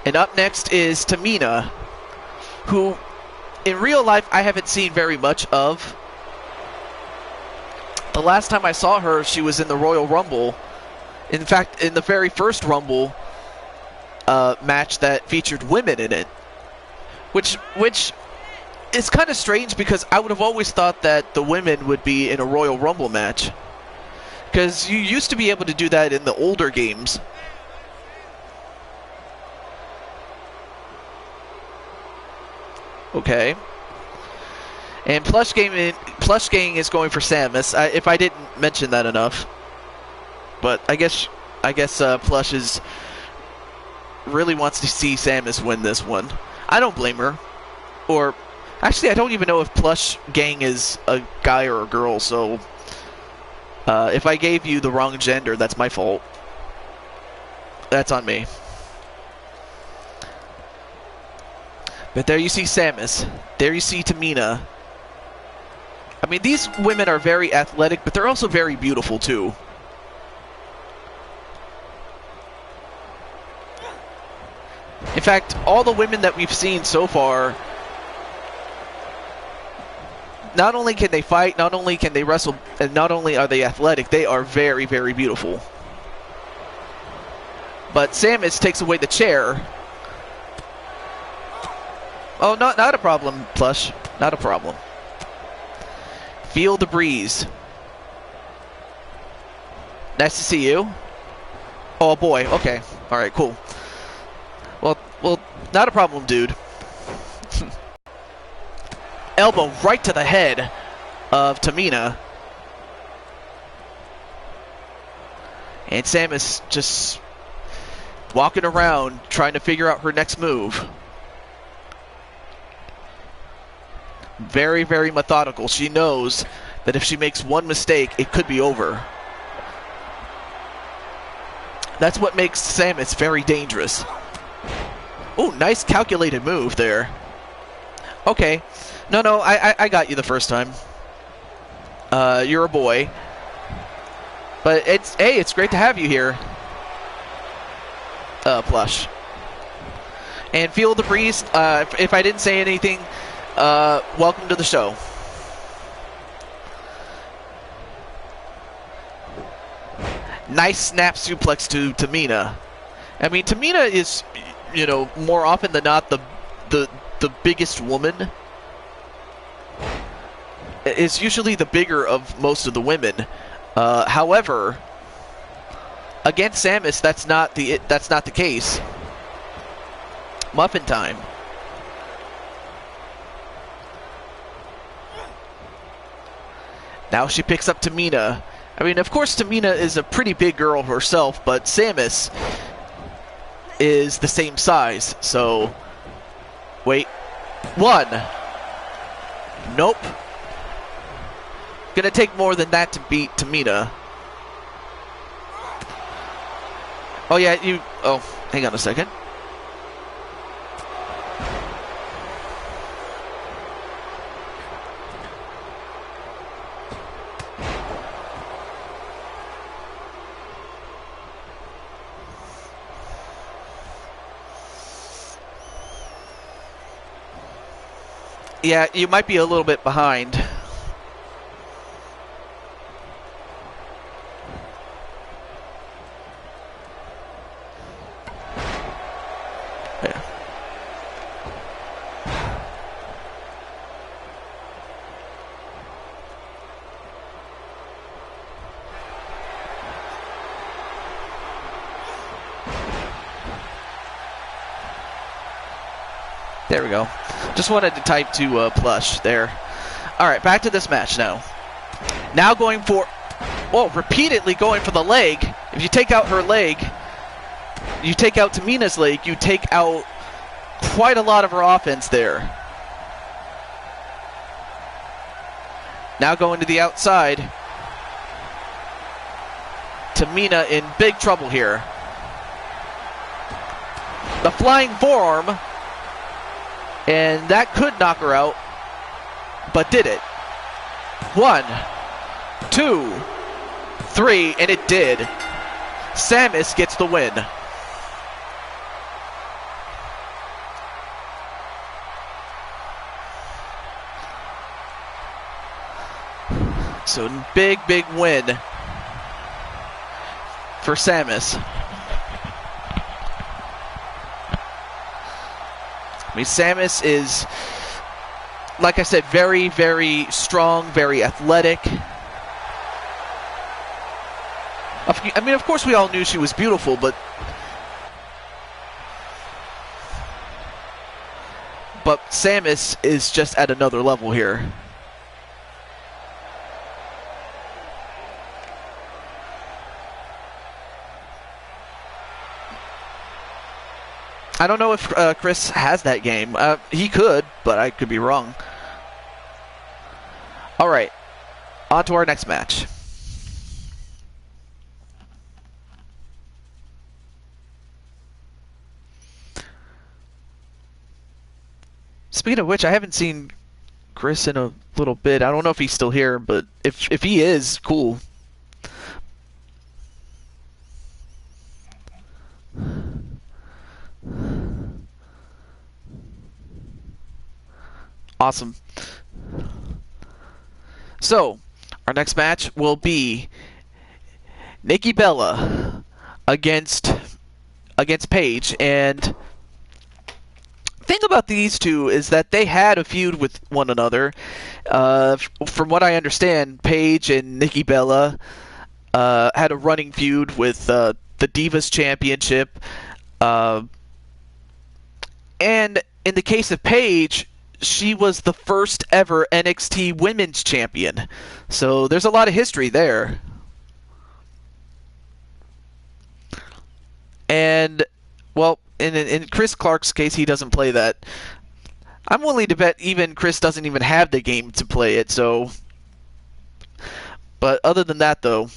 And up next is Tamina, who in real life I haven't seen very much of. The last time I saw her, she was in the Royal Rumble. In fact, in the very first Rumble match that featured women in it. Which is kind of strange, because I would have always thought that the women would be in a Royal Rumble match. Because you used to be able to do that in the older games. Okay. And Plush Gang is going for Samus. If I didn't mention that enough. But I guess Plush really wants to see Samus win this one. I don't blame her. Or, actually, I don't even know if Plush Gang is a guy or a girl, so... if I gave you the wrong gender, that's my fault. That's on me. But there you see Samus. There you see Tamina. I mean, these women are very athletic, but they're also very beautiful, too. In fact, all the women that we've seen so far, not only can they fight, not only can they wrestle, and not only are they athletic, they are very, very beautiful. But Samus takes away the chair. Oh, not a problem, Plush. Not a problem. Feel the breeze. Nice to see you. Oh, boy. Okay. All right, cool. Well, not a problem, dude. Elbow right to the head of Tamina. And Samus just walking around trying to figure out her next move. Very, very methodical. She knows that if she makes one mistake, it could be over. That's what makes Samus very dangerous. Oh, nice calculated move there. Okay. No, I got you the first time. You're a boy. But it's great to have you here. Plush. And feel the breeze. If I didn't say anything, welcome to the show. Nice snap suplex to Tamina. I mean, Tamina is, more often than not the biggest woman. Is usually the bigger of most of the women. However, against Samus, that's not the case. Muffin time. Now she picks up Tamina. I mean, of course, Tamina is a pretty big girl herself, but Samus is the same size. So, wait. 1. Nope. Gonna take more than that to beat Tamina. Oh, yeah, you... Oh, hang on a second. Yeah, you might be a little bit behind. Yeah. There we go. Just wanted to type to Plush there. Alright, back to this match now. Now going for... Oh, repeatedly going for the leg. If you take out her leg, you take out Tamina's leg, you take out quite a lot of her offense there. Now going to the outside. Tamina in big trouble here. The flying forearm. And that could knock her out, but did it? 1, 2, 3, and it did. Samus gets the win. So big, big win for Samus. I mean, Samus is, like I said, very, very strong, very athletic. I mean, of course we all knew she was beautiful, but Samus is just at another level here. I don't know if Chris has that game. He could, but I could be wrong. All right, on to our next match. Speaking of which, I haven't seen Chris in a little bit. I don't know if he's still here, but if he is, cool. Awesome. So, our next match will be Nikki Bella against Paige. And thing about these two is that they had a feud with one another. From what I understand, Paige and Nikki Bella had a running feud with the Divas Championship. And in the case of Paige, she was the first ever NXT Women's Champion. So there's a lot of history there. And, well, in Chris Clark's case, he doesn't play that. I'm willing to bet even Chris doesn't even have the game to play it, so... But other than that, though...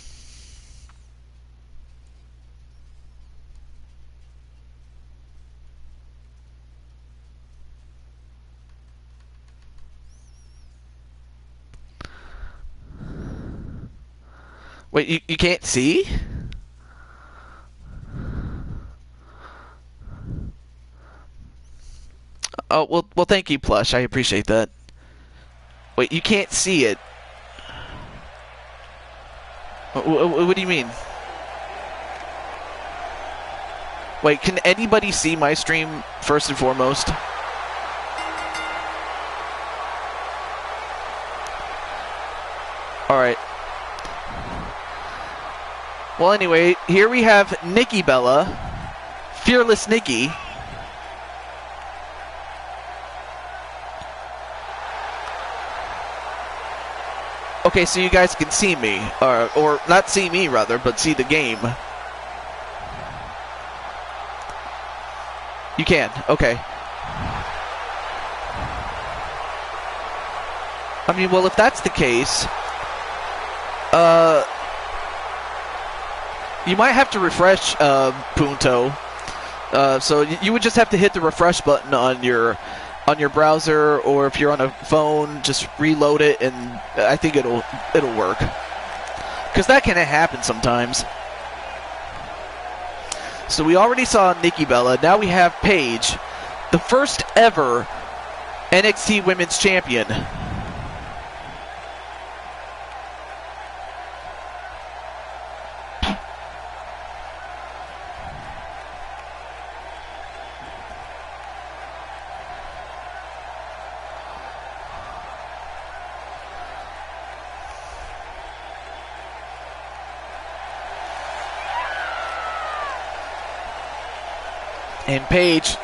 Wait, you can't see? Oh, well, thank you, Plush. I appreciate that. Wait, you can't see it. What do you mean? Wait, can anybody see my stream first and foremost? Alright. Well, anyway, here we have Nikki Bella, Fearless Nikki. Okay, so you guys can see me, or not see me rather, but see the game. You can, okay. I mean, well, if that's the case, you might have to refresh Punto. So you would just have to hit the refresh button on your browser, or if you're on a phone, just reload it, and I think it'll work. Because that can happen sometimes. So we already saw Nikki Bella. Now we have Paige, the first ever NXT Women's Champion. And Paige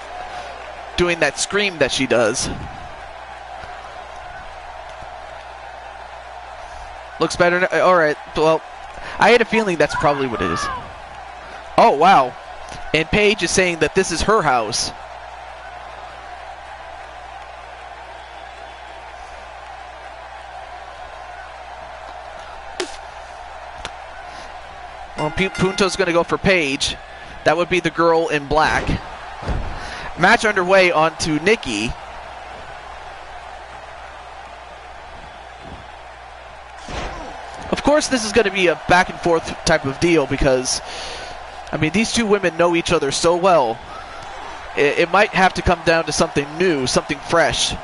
doing that scream that she does. Looks better. Alright, well, I had a feeling that's probably what it is. Oh, wow. And Paige is saying that this is her house. Well, Punto's going to go for Paige. That would be the girl in black. Match underway onto Nikki. Of course, this is going to be a back and forth type of deal because, I mean, these two women know each other so well. It might have to come down to something new, something fresh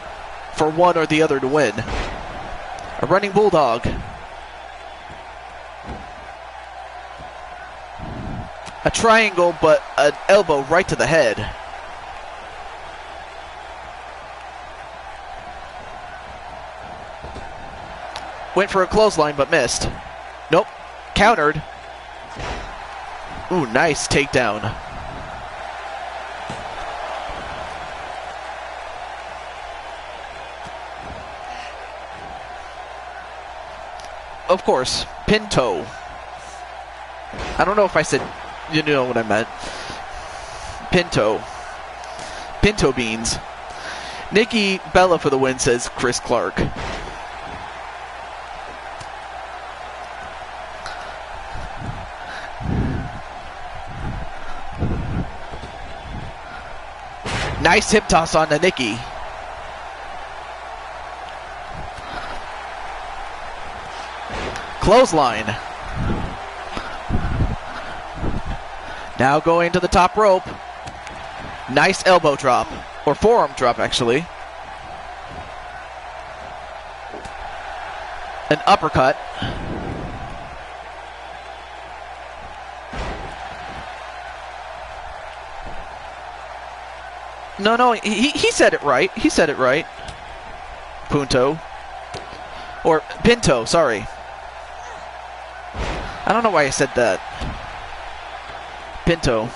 for one or the other to win. A running bulldog. A triangle, but an elbow right to the head. Went for a clothesline, but missed. Nope. Countered. Ooh, nice takedown. Of course, Pinto. I don't know if I said... You know what I meant. Pinto. Pinto beans. Nikki Bella for the win, says Chris Clark. Nice hip toss on to Nikki. Clothesline. Now going to the top rope. Nice elbow drop. Or forearm drop, actually. An uppercut. No, he said it right. He said it right. Punto. Or Pinto, sorry. I don't know why I said that. Pinto.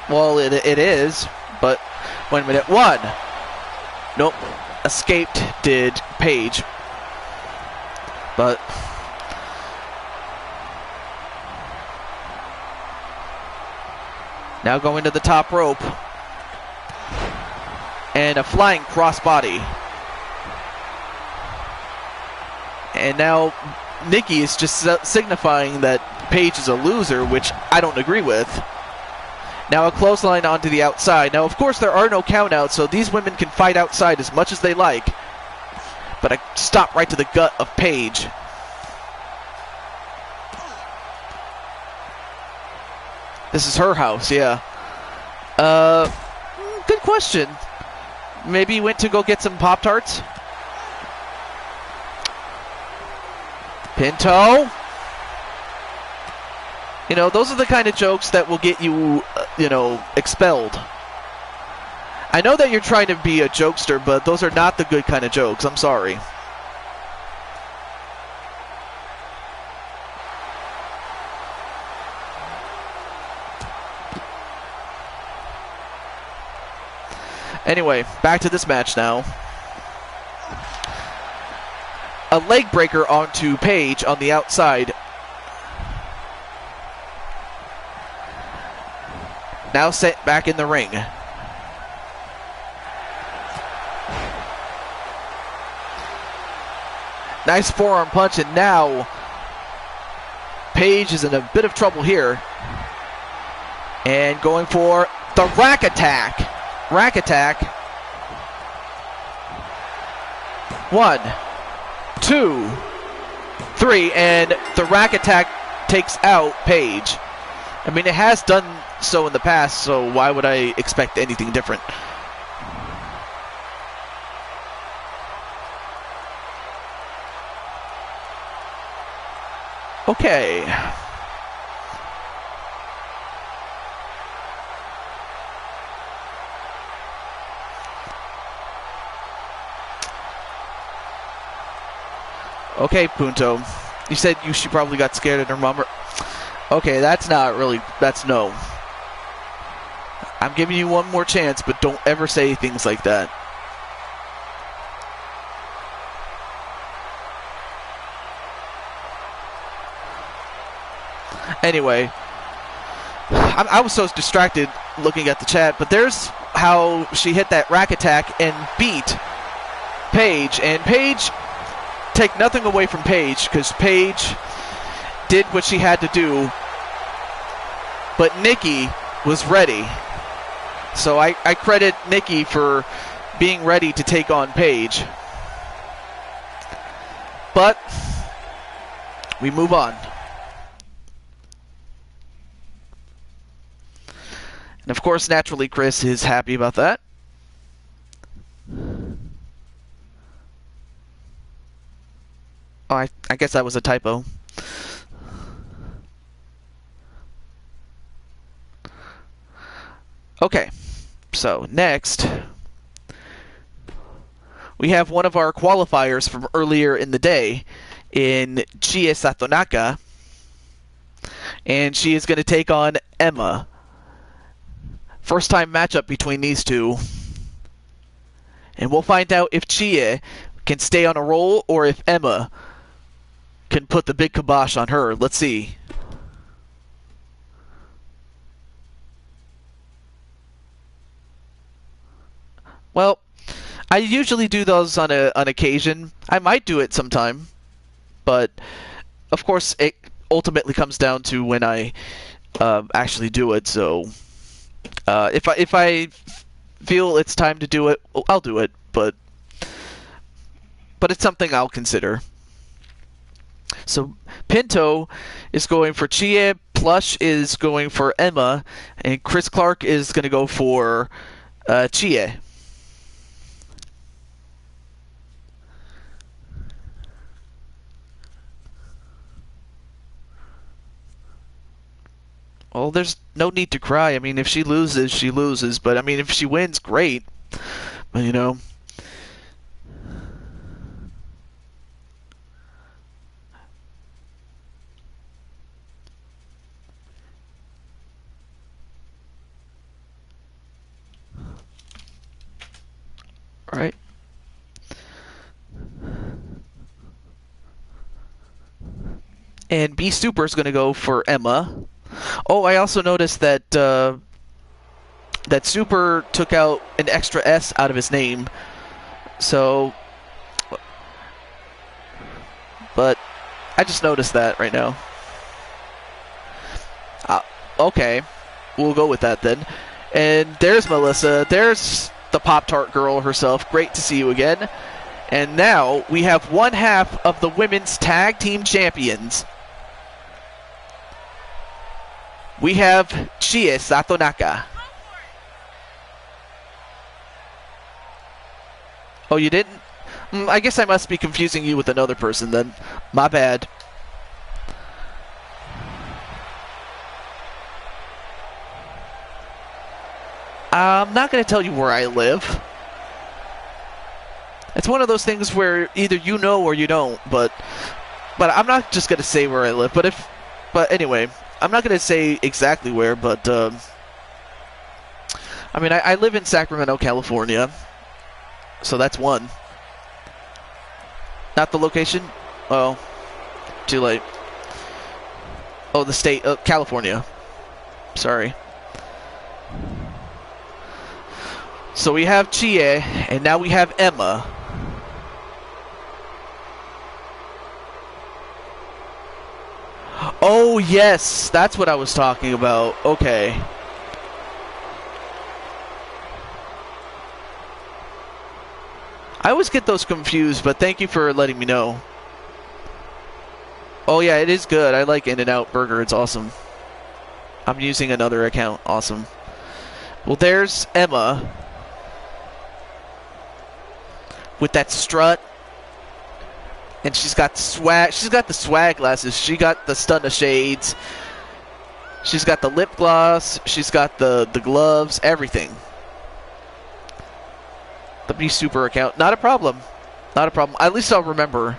Well, it is, but wait a minute. One. Nope. Escaped did Paige. But now going to the top rope. And a flying crossbody. And now Nikki is just signifying that Paige is a loser, which I don't agree with. Now a clothesline onto the outside. Now, of course, there are no countouts, so these women can fight outside as much as they like. But I stop right to the gut of Paige. This is her house, yeah. Good question. Maybe he went to go get some Pop-Tarts. Pinto. You know, those are the kind of jokes that will get you, you know, expelled. I know that you're trying to be a jokester, but those are not the good kind of jokes. I'm sorry. Anyway, back to this match now. A leg breaker onto Paige on the outside. Now set back in the ring. Nice forearm punch, and now Paige is in a bit of trouble here. And going for the rack attack. Rack attack. 1, 2, 3, and the rack attack takes out Paige. I mean, it has done so in the past, so why would I expect anything different? Okay. Okay, Punto. You said she probably got scared at her mom. Okay, that's not really, that's no. I'm giving you one more chance, but don't ever say things like that. Anyway, I was so distracted looking at the chat, but there's how she hit that rack attack and beat Paige. And Paige, take nothing away from Paige, because Paige did what she had to do, but Nikki was ready. So I credit Nikki for being ready to take on Paige. But we move on. And of course, naturally, Chris is happy about that. Oh, I guess that was a typo. Okay, so next we have one of our qualifiers from earlier in the day in Chie Satonaka, and she is going to take on Emma. First time matchup between these two, and we'll find out if Chie can stay on a roll or if Emma can put the big kibosh on her. Let's see. Well, I usually do those on occasion. I might do it sometime, but of course it ultimately comes down to when I actually do it. So if I feel it's time to do it, I'll do it. But it's something I'll consider. So Pinto is going for Chie, Plush is going for Emma, and Chris Clark is going to go for Chie. Well, there's no need to cry. I mean, if she loses, she loses. But, I mean, if she wins, great. But, you know. All right. And B Super is going to go for Emma. Oh, I also noticed that that Super took out an extra S out of his name. So, but I just noticed that right now. Okay, we'll go with that then. And there's Melissa. There's the Pop-Tart girl herself. Great to see you again. And now we have one half of the women's tag team champions. We have Chie Satonaka Oh, you didn't? I guess I must be confusing you with another person then. My bad. I'm not going to tell you where I live. It's one of those things where either you know or you don't, but I'm not just going to say where I live. But anyway, I'm not going to say exactly where, but I mean, I live in Sacramento, California, so that's one. Not the location? Oh, too late. Oh, the state, California. Sorry. So we have Chie, and now we have Emma. Oh, yes, that's what I was talking about. Okay. I always get those confused, but thank you for letting me know. Oh, yeah, it is good. I like In-N-Out Burger. It's awesome. I'm using another account. Awesome. Well, there's Emma with that strut. And she's got the swag. She's got the swag glasses. She got the stunner shades. She's got the lip gloss. She's got the gloves. Everything. The B Super account. Not a problem. Not a problem. At least I'll remember.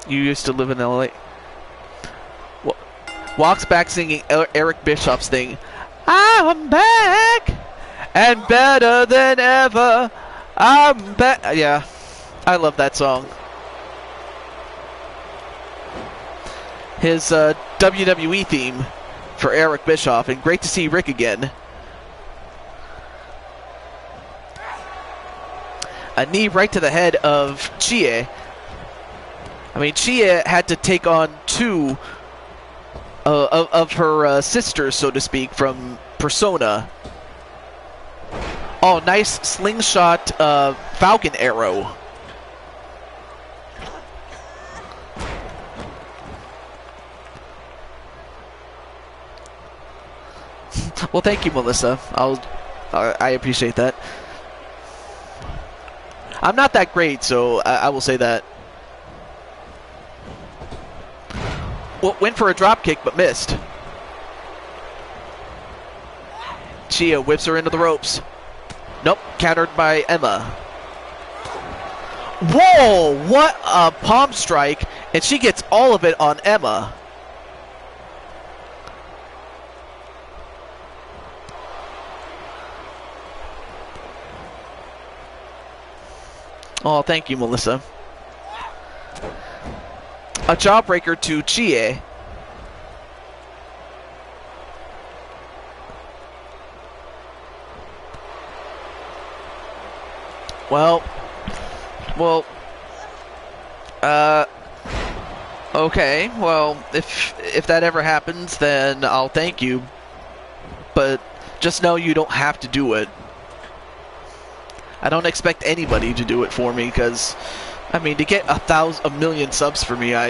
You used to live in LA. Walks back singing Eric Bischoff's thing. I'm back and better than ever. I'm back. Yeah, I love that song. His WWE theme for Eric Bischoff, and great to see Rick again. A knee right to the head of Chie. I mean, Chie had to take on two of her sisters, so to speak, from Persona. Oh, nice slingshot Falcon arrow. Well, thank you, Melissa. I appreciate that. I'm not that great, so I will say that. Well, went for a drop kick, but missed. Chia whips her into the ropes. Nope, countered by Emma. Whoa, what a palm strike, and she gets all of it on Emma. Oh, thank you, Melissa. A jawbreaker to Chie. Well, okay, well, if that ever happens, then I'll thank you, but just know you don't have to do it. I don't expect anybody to do it for me, because, I mean, to get a million subs for me, you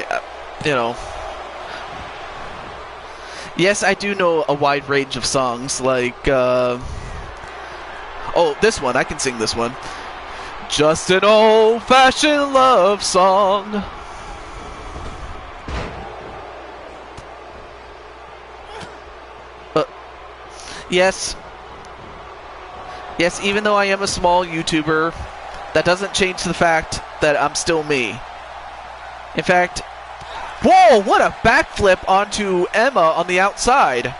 know. Yes, I do know a wide range of songs, like, oh, this one, I can sing this one. Just an old-fashioned love song. Yes. Yes, even though I am a small YouTuber, that doesn't change the fact that I'm still me. In fact, whoa, what a backflip onto Emma on the outside.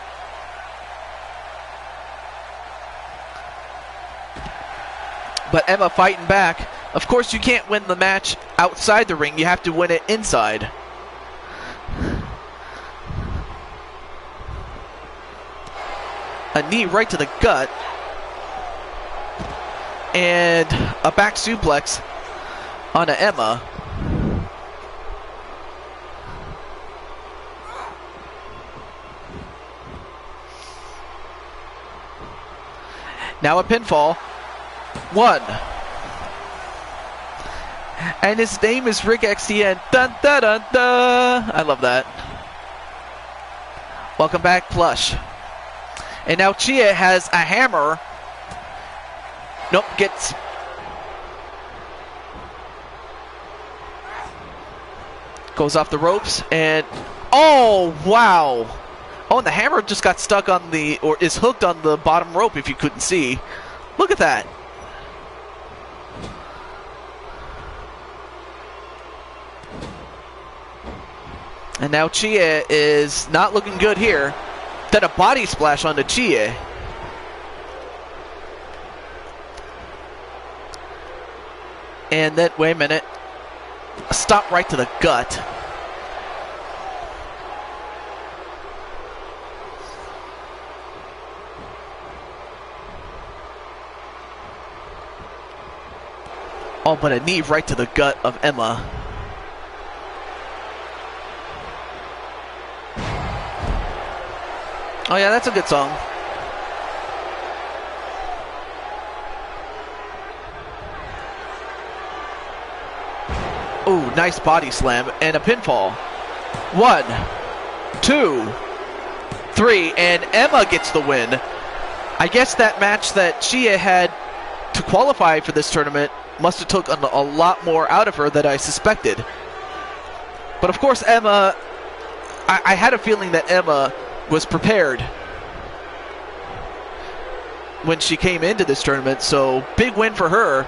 But Emma fighting back. Of course, you can't win the match outside the ring. You have to win it inside. A knee right to the gut. And a back suplex onto Emma. Now a pinfall. 1. And his name is Rick XTN. Dun, dun, dun, dun. I love that. Welcome back, Plush. And now Chia has a hammer. Nope, gets... Goes off the ropes, and... Oh, wow! Oh, and the hammer just got stuck on the... Or is hooked on the bottom rope, if you couldn't see. Look at that. And now Chia is not looking good here. Then a body splash onto Chia. And then, wait a minute. A stop right to the gut. Oh, but a knee right to the gut of Emma. Oh yeah, that's a good song. Ooh, nice body slam and a pinfall. 1, 2, 3, and Emma gets the win. I guess that match that Chia had to qualify for this tournament must have took a lot more out of her than I suspected. But of course, Emma, I had a feeling that Emma was prepared when she came into this tournament, so big win for her.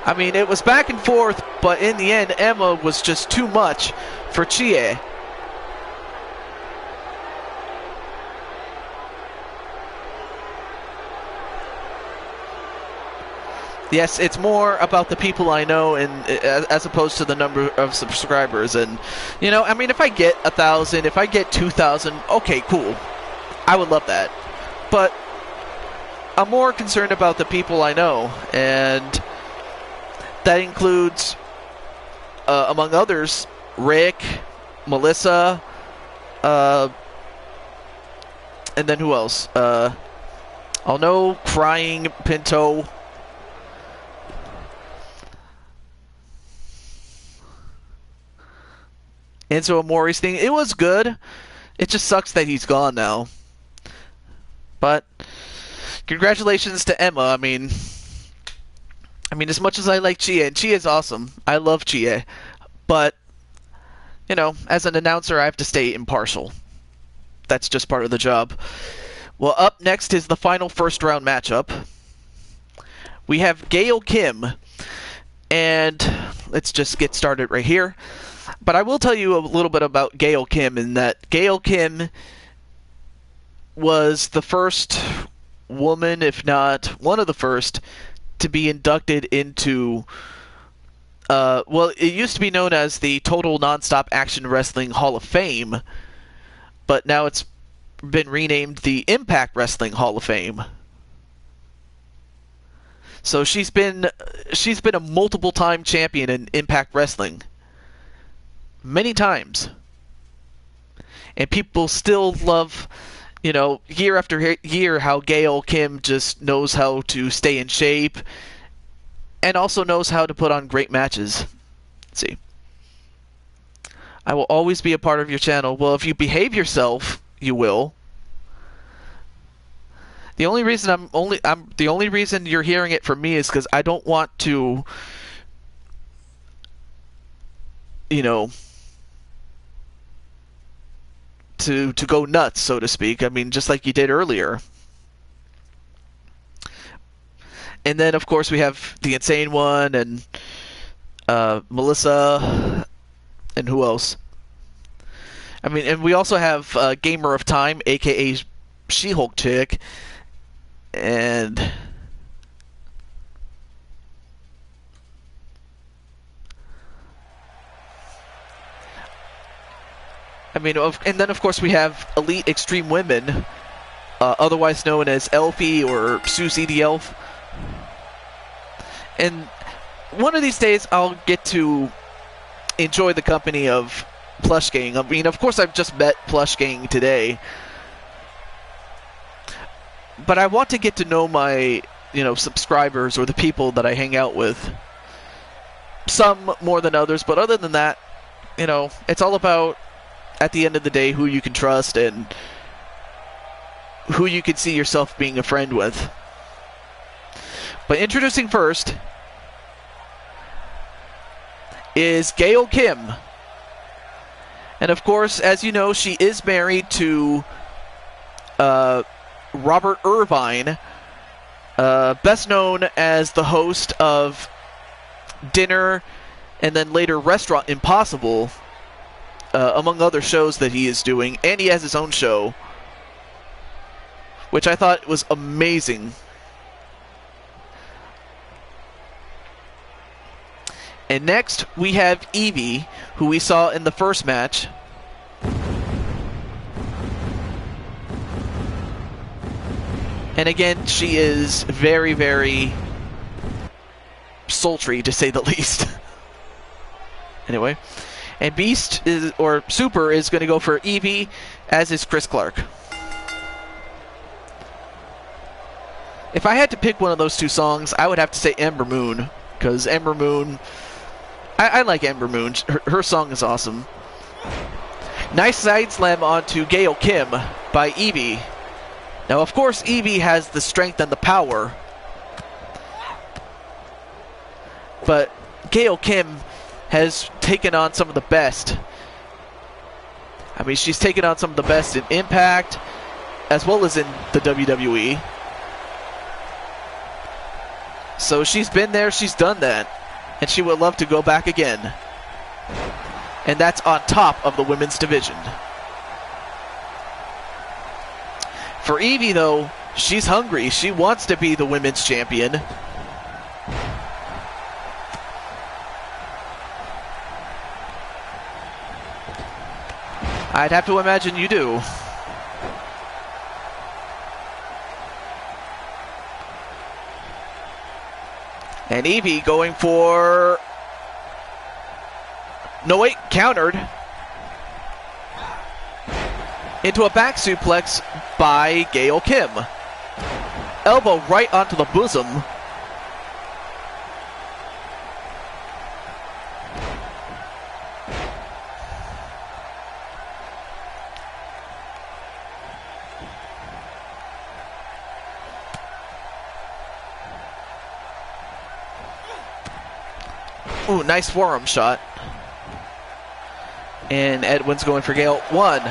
I mean, it was back and forth, but in the end, Emma was just too much for Chia. Yes, it's more about the people I know, and as opposed to the number of subscribers. And you know, I mean, if I get 1,000, if I get 2,000, okay, cool. I would love that. But I'm more concerned about the people I know, and that includes, among others, Rick, Melissa, and then who else? I'll know, Crying, Pinto. Enzo Amore's thing, it was good. It just sucks that he's gone now. But congratulations to Emma. I mean, as much as I like Chia, and Chia's awesome. I love Chia. But, you know, as an announcer, I have to stay impartial. That's just part of the job. Well, up next is the final first round matchup. We have Gail Kim. And let's just get started right here. But I will tell you a little bit about Gail Kim, in that Gail Kim was the first woman, if not one of the first, to be inducted into, well, it used to be known as the Total Nonstop Action Wrestling Hall of Fame, but now it's been renamed the Impact Wrestling Hall of Fame. So she's been a multiple-time champion in Impact Wrestling. Many times. And people still love, you know, year after year, how Gail Kim just knows how to stay in shape and also knows how to put on great matches. Let's see. I will always be a part of your channel. Well, if you behave yourself, you will. The only reason the only reason you're hearing it from me is because I don't want to, you know, to go nuts, so to speak. I mean, just like you did earlier. And then, of course, we have the Insane One and Melissa, and who else? I mean, and we also have Gamer of Time, aka She-Hulk chick, and I mean, and then of course we have Elite Extreme Women, otherwise known as Elfie or Susie the Elf. And one of these days I'll get to enjoy the company of Plush Gang. I mean, of course I've just met Plush Gang today, but I want to get to know my, subscribers or the people that I hang out with. Some more than others, but other than that, it's all about, at the end of the day, who you can trust and who you can see yourself being a friend with. But introducing first is Gail Kim. And of course, as you know, she is married to Robert Irvine, best known as the host of Dinner and then later Restaurant Impossible, among other shows that he is doing. And he has his own show, which I thought was amazing. And next, we have Evie, who we saw in the first match. And again, she is very, very sultry, to say the least. Anyway. And Super is going to go for Evie, as is Chris Clark. If I had to pick one of those two songs, I would have to say Ember Moon. Because Ember Moon... I like Ember Moon. Her song is awesome. Nice side slam onto Gail Kim by Evie. Now, of course, Evie has the strength and the power. But Gail Kim has taken on some of the best. I mean, she's taken on some of the best in Impact, as well as in the WWE. So she's been there, she's done that. And she would love to go back again. And that's on top of the women's division. For Evie, though, she's hungry. She wants to be the women's champion. I'd have to imagine you do. And Evie going for... No, wait, countered. Into a back suplex by Gail Kim. Elbow right onto the bosom. Ooh, nice forearm shot. And Edwin's going for Gail. 1.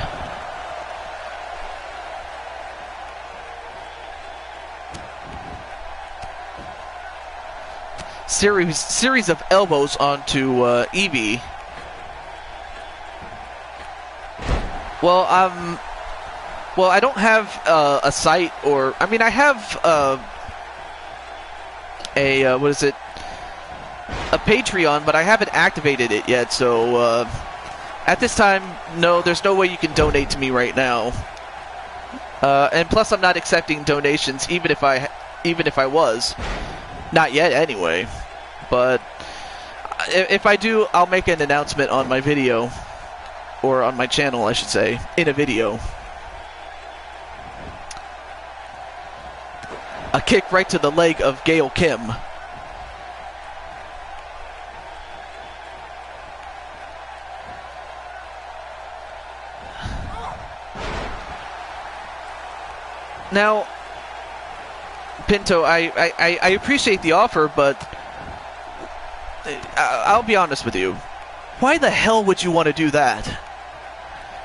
Series of elbows onto Evie. Well, I don't have a site, or I mean, I have what is it? A Patreon, but I haven't activated it yet. So at this time, no, there's no way you can donate to me right now. And plus, I'm not accepting donations, even if I was. Not yet, anyway. But if I do, I'll make an announcement on my video. Or on my channel, I should say. In a video. A kick right to the leg of Gail Kim. Now, Pinto, I appreciate the offer, but I'll be honest with you. Why the hell would you want to do that?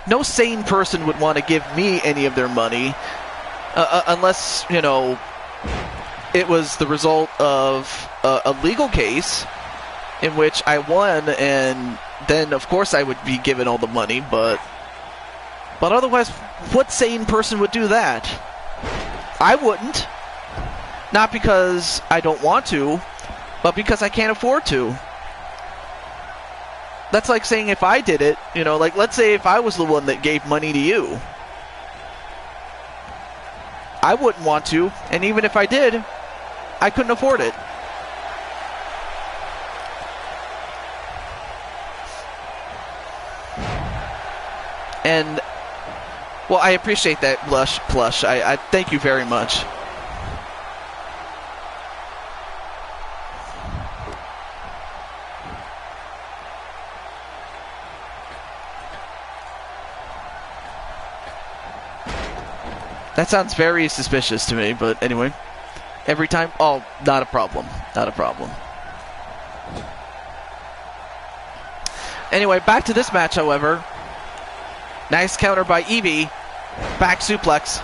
No sane person would want to give me any of their money unless, you know, it was the result of a legal case in which I won, and then, of course, I would be given all the money, but otherwise, what sane person would do that? I wouldn't. Not because I don't want to, but because I can't afford to. That's like saying if I did it, you know, like let's say if I was the one that gave money to you. I wouldn't want to, and even if I did, I couldn't afford it. And Well, I appreciate that, Plush. I thank you very much. That sounds very suspicious to me, but anyway. Every time? Oh, not a problem. Not a problem. Anyway, back to this match, however. Nice counter by Evie. Back suplex.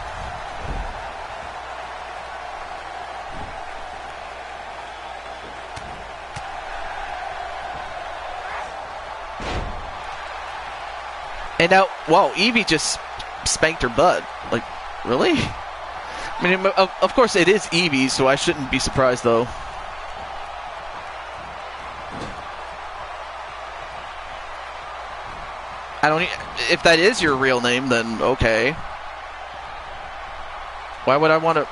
And now, whoa, Evie just spanked her butt. Like, really? I mean, of course it is Evie, so I shouldn't be surprised, though. If that is your real name, then okay. Why would I want to...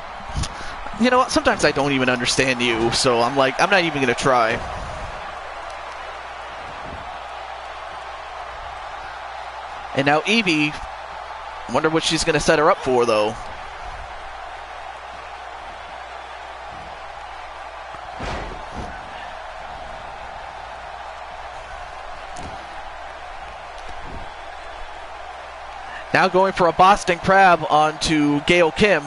You know what? Sometimes I don't even understand you, so I'm like, I'm not even going to try. And now Evie, wonder what she's going to set her up for, though. Now going for a Boston Crab onto Gail Kim.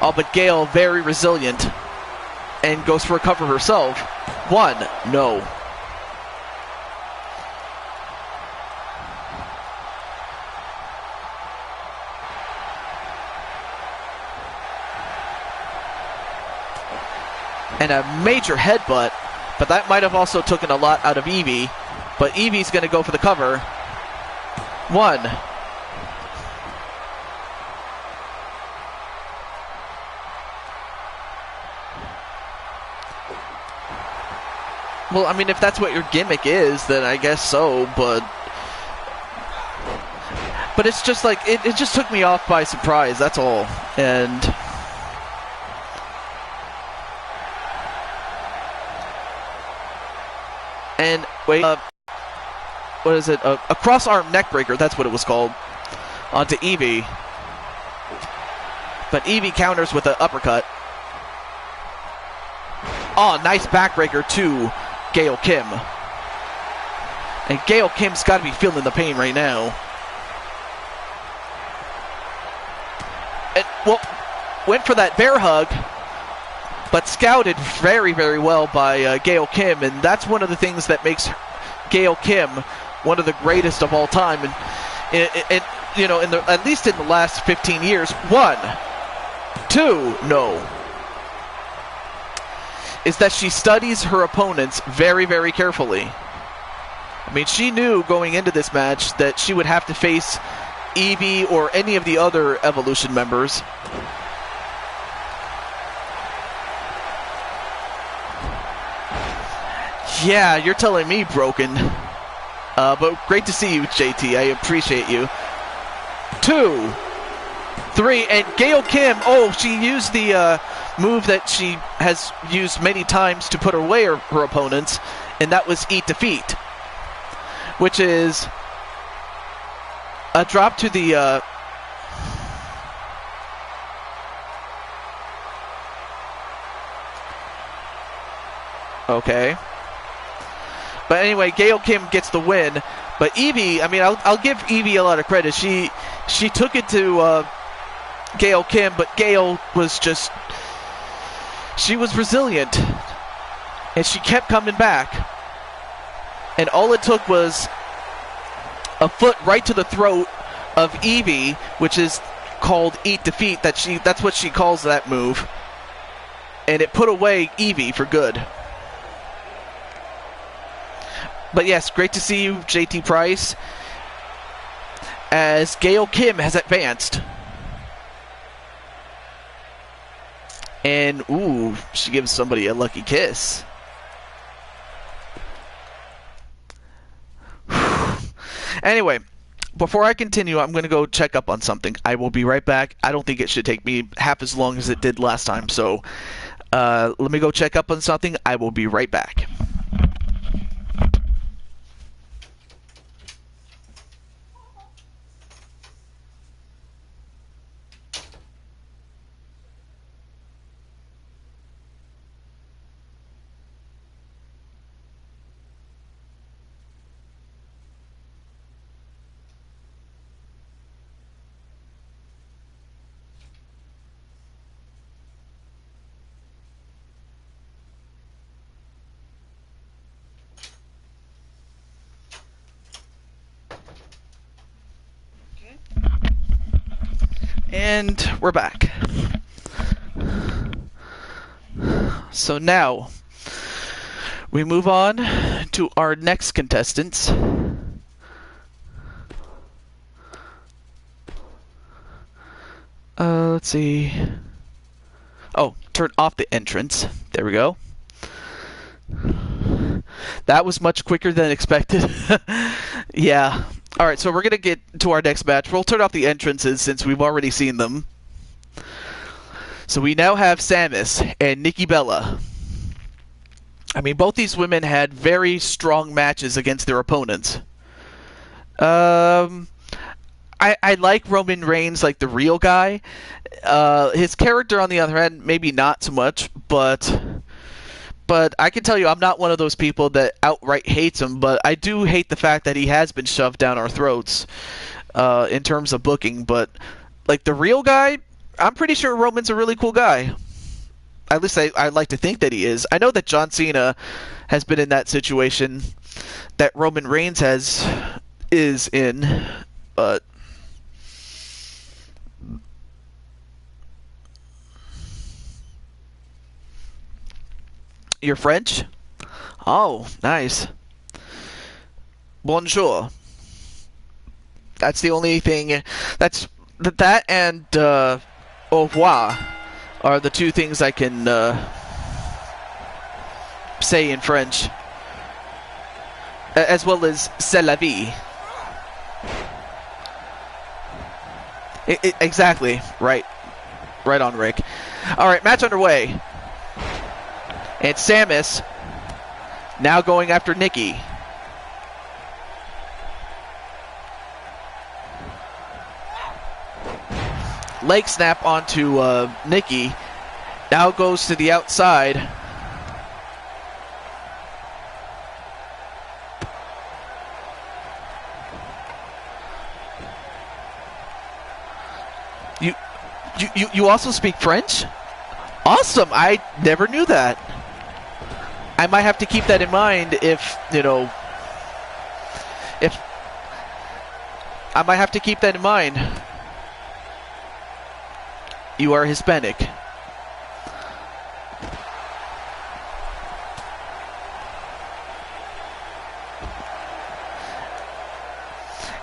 Oh, but Gail, very resilient. And goes for a cover herself. One, no. And a major headbutt, but that might have also taken a lot out of Evie. But Evie's going to go for the cover. One. Well, I mean, if that's what your gimmick is, then I guess so, but it's just like, it just took me off by surprise, that's all. And wait, what is it? A cross-arm neck breaker, that's what it was called, onto Evie. But Evie counters with an uppercut. Oh, nice backbreaker to Gail Kim. And Gail Kim's got to be feeling the pain right now. And, well, went for that bear hug, but scouted very, very well by Gail Kim, and that's one of the things that makes Gail Kim one of the greatest of all time. And you know, at least in the last 15 years. One, two, no. Is that she studies her opponents very, very carefully. I mean, she knew going into this match that she would have to face Evie or any of the other Evolution members. Yeah, you're telling me, Broken. But great to see you, JT. I appreciate you. 2, 3, and Gail Kim, oh, she used the move that she has used many times to put away her opponents, and that was Eat Defeat, which is a drop to the... Okay. But anyway, Gail Kim gets the win. But Evie, I mean, I'll give Evie a lot of credit. She took it to Gail Kim, but Gail was just... She was resilient. And she kept coming back. And all it took was a foot right to the throat of Evie, which is called Eat Defeat. That's what she calls that move. And it put away Evie for good. But yes, great to see you, JT Price, as Gail Kim has advanced. And, ooh, she gives somebody a lucky kiss. Anyway, before I continue, I'm going to go check up on something. I will be right back. I don't think it should take me half as long as it did last time. So let me go check up on something. I will be right back. And we're back. So now we move on to our next contestants. Let's see. Oh, turn off the entrance. There we go. That was much quicker than expected. Yeah. Alright, so we're going to get to our next match. We'll turn off the entrances since we've already seen them. So we now have Samus and Nikki Bella. I mean, both these women had very strong matches against their opponents. I like Roman Reigns, like the real guy. His character, on the other hand, maybe not so much, but I can tell you I'm not one of those people that outright hates him, but I do hate the fact that he has been shoved down our throats in terms of booking. But, like, the real guy, I'm pretty sure Roman's a really cool guy. At least I like to think that he is. I know that John Cena has been in that situation that Roman Reigns is in, but... You're French? Oh, nice. Bonjour. That's the only thing. That and au revoir are the two things I can say in French, as well as c'est la vie. Exactly. Right on, Rick. All right, match underway. And Samus now going after Nikki. Leg snap onto Nikki. Now goes to the outside. You also speak French? Awesome! I never knew that. I might have to keep that in mind if I might have to keep that in mind. You are Hispanic.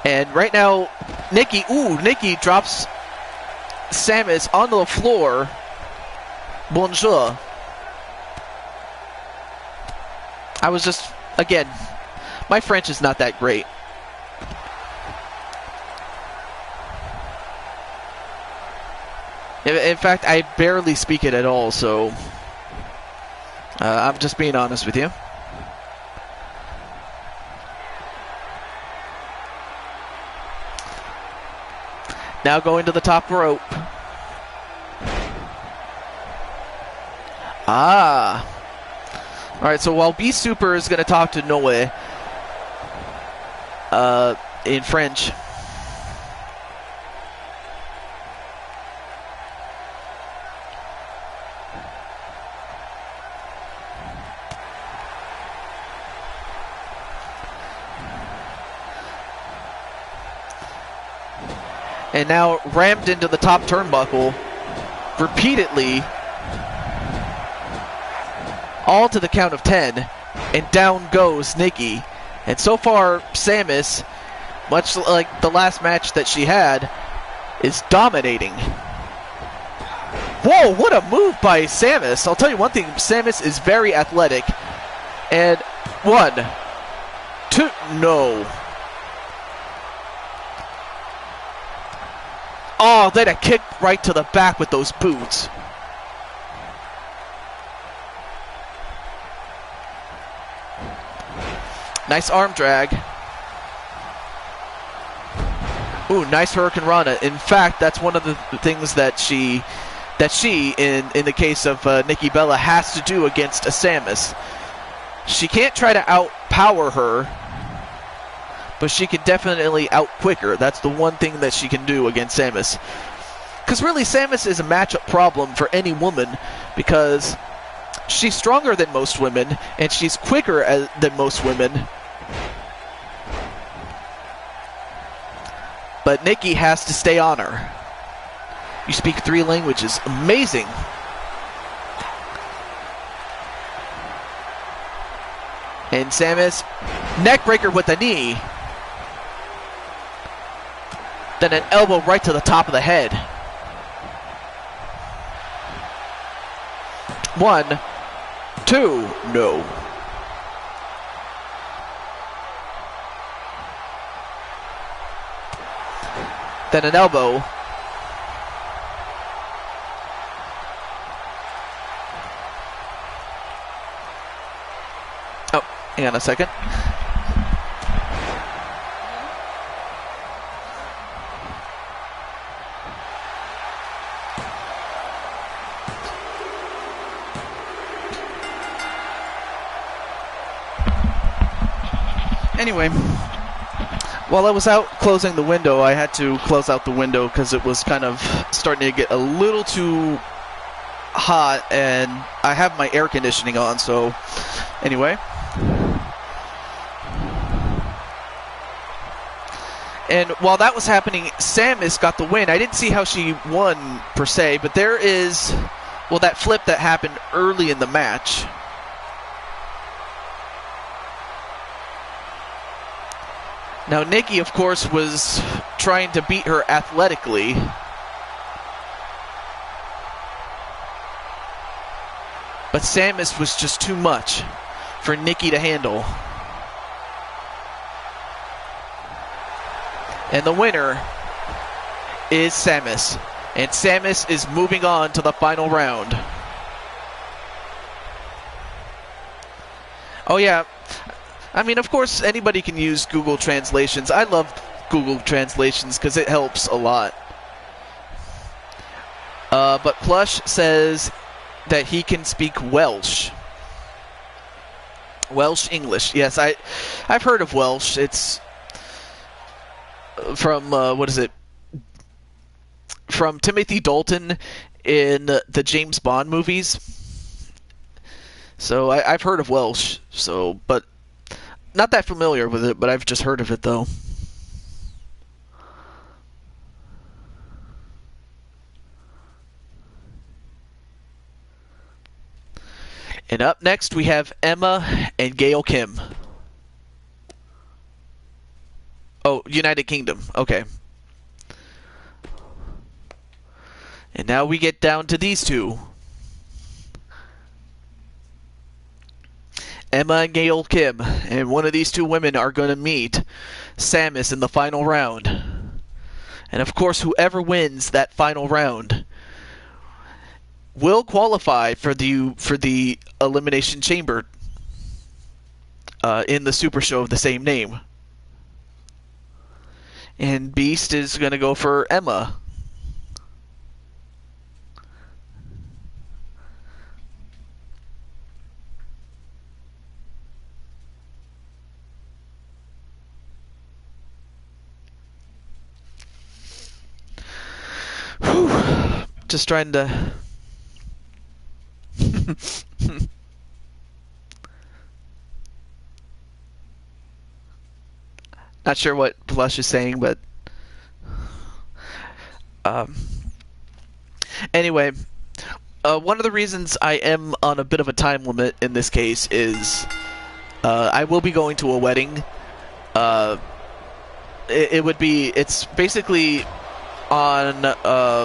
And right now, Nikki drops Samus onto the floor. Bonjour. I was just, again, my French is not that great. In fact, I barely speak it at all, so I'm just being honest with you. Now going to the top rope. Ah. Alright, so while B Super is going to talk to Noe in French. And now rammed into the top turnbuckle repeatedly. All to the count of 10, and down goes Nikki. And so far, Samus, much like the last match that she had, is dominating. Whoa, what a move by Samus. I'll tell you one thing, Samus is very athletic. And 1, 2, no. Oh, then a kick right to the back with those boots. Nice arm drag. Ooh, nice Hurricane Rana. In fact, that's one of the things that she in the case of Nikki Bella has to do against a Samus. She can't try to outpower her, but she can definitely outquick her. That's the one thing that she can do against Samus. Because really, Samus is a matchup problem for any woman because she's stronger than most women, and she's quicker than most women. But Nikki has to stay on her. You speak 3 languages. Amazing. And Samus, neck breaker with a knee. Then an elbow right to the top of the head. 1, 2, no. Then an elbow. Oh, hang on a second. Anyway, while I was out closing the window, I had to close out the window because it was kind of starting to get a little too hot, and I have my air conditioning on, so anyway. And while that was happening, Samus got the win. I didn't see how she won per se, but there is, well, that flip that happened early in the match. Now, Nikki, of course, was trying to beat her athletically. But Samus was just too much for Nikki to handle. And the winner is Samus. And Samus is moving on to the final round. Oh, yeah. I mean, of course, anybody can use Google Translations. I love Google Translations because it helps a lot. But Plush says that he can speak Welsh. Welsh English. Yes, I've heard of Welsh. It's from, what is it? From Timothy Dalton in the James Bond movies. So I've heard of Welsh, but not that familiar with it, but I've just heard of it, though. And up next, we have Emma and Gail Kim. Oh, United Kingdom. Okay. And now we get down to these two. Emma and Gail Kim, and one of these two women are going to meet Samus in the final round. And of course, whoever wins that final round will qualify for the Elimination Chamber in the Super Show of the same name. And Beast is going to go for Emma. Just trying to not sure what Plush is saying, but anyway, one of the reasons I am on a bit of a time limit in this case is I will be going to a wedding. It's basically on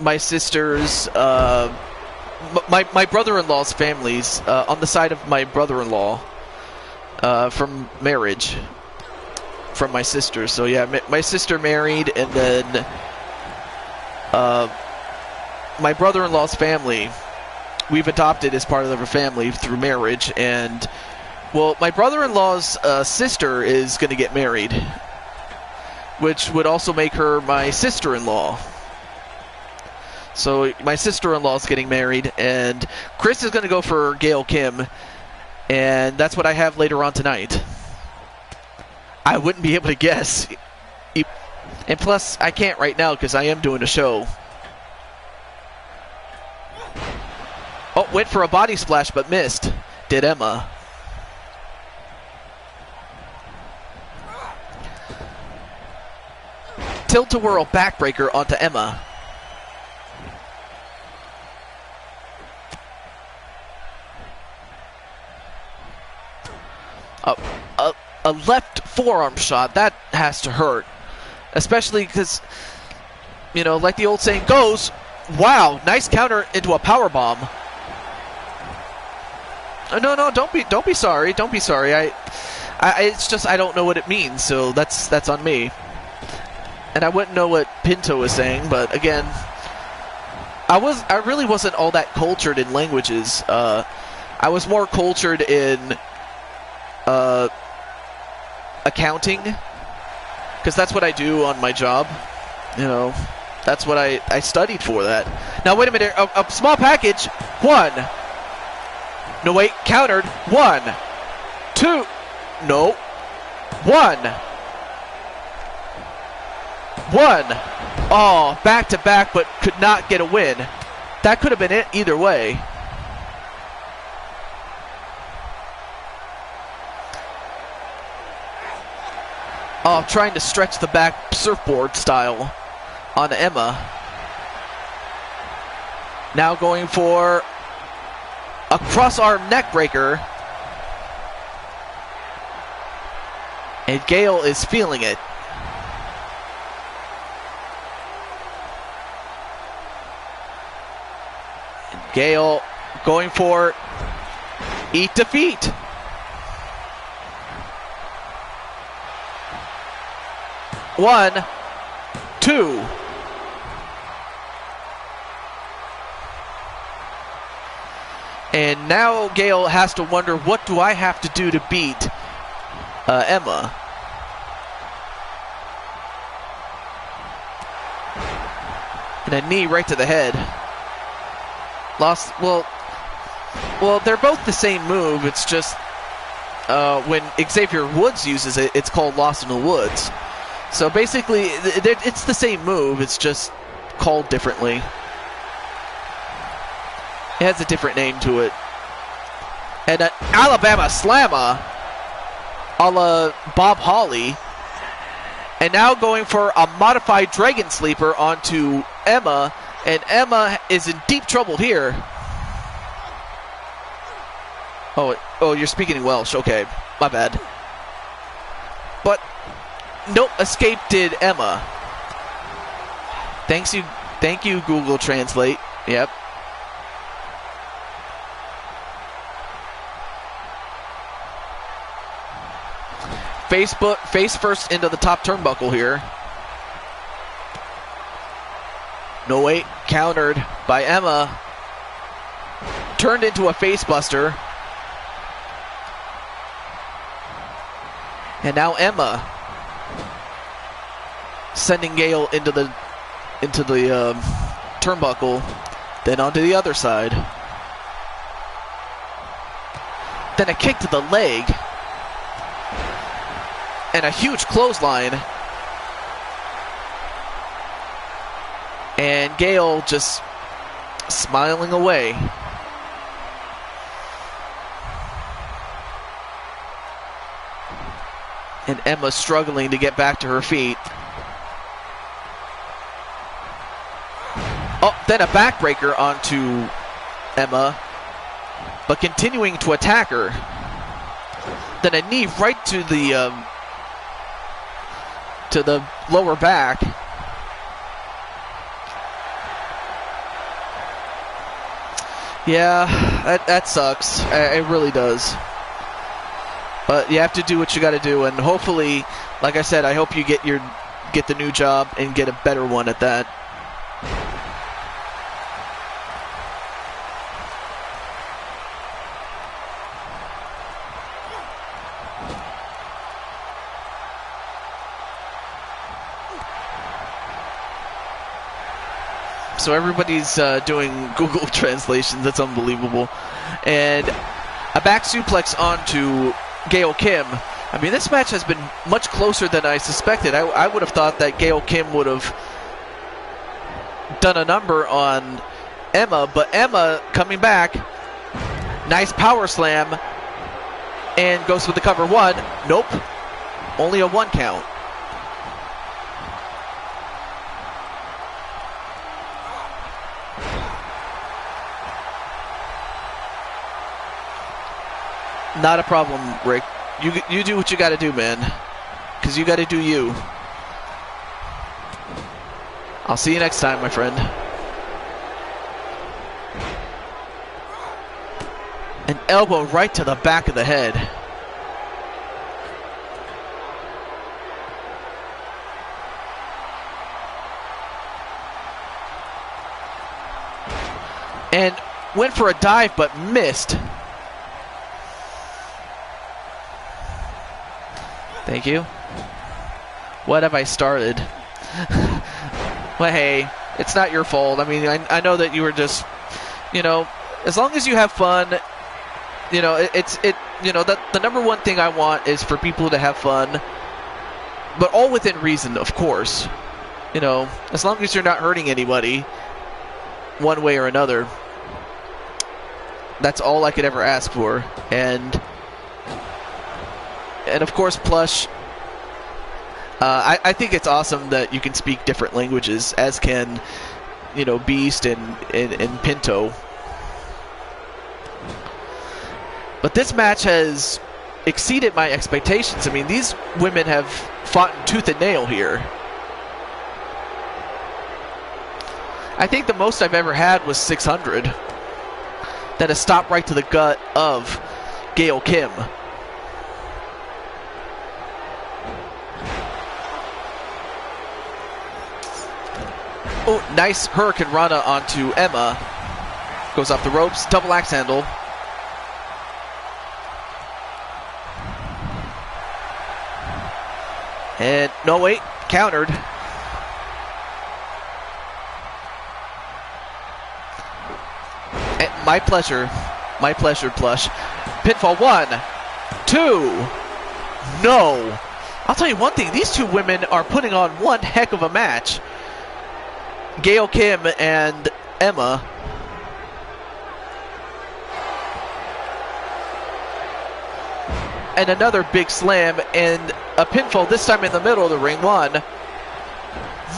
my sister's, my brother-in-law's family's, on the side of my brother-in-law, from marriage, from my sister. So yeah, my sister married, and then my brother-in-law's family, we've adopted as part of their family through marriage, and well, my brother-in-law's sister is going to get married, which would also make her my sister-in-law. So my sister-in-law is getting married, and Chris is going to go for Gail Kim, and that's what I have later on tonight. I wouldn't be able to guess. And plus, I can't right now because I am doing a show. Oh, went for a body splash but missed. Did Emma. tilt-a-whirl backbreaker onto Emma. A left forearm shot, that has to hurt. Especially because, you know, like the old saying goes, wow, nice counter into a power bomb. No, don't be sorry. Don't be sorry. It's just I don't know what it means, so that's on me. And I wouldn't know what Pinto was saying, but again, I really wasn't all that cultured in languages. I was more cultured in accounting, because that's what I do on my job. You know, that's what I studied for that. Now wait a minute, a small package. 1. No wait, countered. 1, 2. No. 1. 1. Oh, back to back, but could not get a win. That could have been it either way. Oh, trying to stretch the back surfboard style on Emma. Now going for a cross-arm neck breaker. And Gail is feeling it. Gail going for eat defeat. One, 2. And now Gail has to wonder, what do I have to do to beat Emma? And a knee right to the head. Lost. Well, they're both the same move. It's just when Xavier Woods uses it, it's called Lost in the Woods. So basically, it's the same move. It's just called differently. It has a different name to it. And an Alabama Slammer a la Bob Holly. And now going for a modified Dragon Sleeper onto Emma. And Emma is in deep trouble here. Oh, you're speaking in Welsh. Okay, my bad. But nope, escape did Emma. Thank you, Google Translate. Yep. Face first into the top turnbuckle here. No wait, countered by Emma. Turned into a face buster. And now Emma sending Gail into the turnbuckle, then onto the other side. Then a kick to the leg. And a huge clothesline. And Gail just smiling away. And Emma struggling to get back to her feet. Oh, then a backbreaker onto Emma, but continuing to attack her. Then a knee right to the lower back. Yeah, that sucks. It really does. But you have to do what you got to do, and hopefully, like I said, I hope you get the new job and get a better one at that. So everybody's doing Google translations. That's unbelievable. And a back suplex onto Gail Kim. I mean, this match has been much closer than I suspected. I would have thought that Gail Kim would have done a number on Emma, but Emma coming back. Nice power slam. And goes with the cover. 1. Nope. Only a 1 count. Not a problem, Rick. You do what you got to do, man. Because you got to do you. I'll see you next time, my friend. An elbow right to the back of the head. And went for a dive but missed. Thank you. What have I started? Well, hey, it's not your fault. I mean, I know that you were just, you know, as long as you have fun, you know, the number one thing I want is for people to have fun, but all within reason, of course. You know, as long as you're not hurting anybody one way or another. That's all I could ever ask for. And of course, Plush, I think it's awesome that you can speak different languages, as can, you know, Beast and Pinto. But this match has exceeded my expectations. I mean, these women have fought in tooth and nail here. I think the most I've ever had was 600. That has stopped right to the gut of Gail Kim. Oh, nice Hurricane Rana onto Emma. Goes off the ropes, double axe handle. And, no wait, countered. And my pleasure, Plush. Pinfall 1, 2, no. I'll tell you one thing, these two women are putting on one heck of a match. Gail Kim and Emma. And another big slam and a pinfall, this time in the middle of the ring. 1.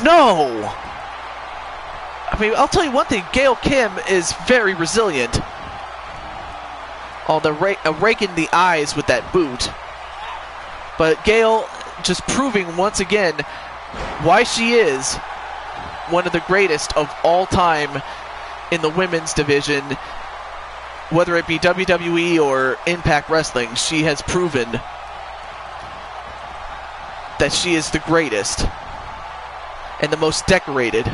No! I mean, I'll tell you one thing, Gail Kim is very resilient. Oh, the rake in the eyes with that boot. But Gail just proving once again why she is one of the greatest of all time in the women's division. Whether it be WWE or Impact Wrestling, she has proven that she is the greatest and the most decorated.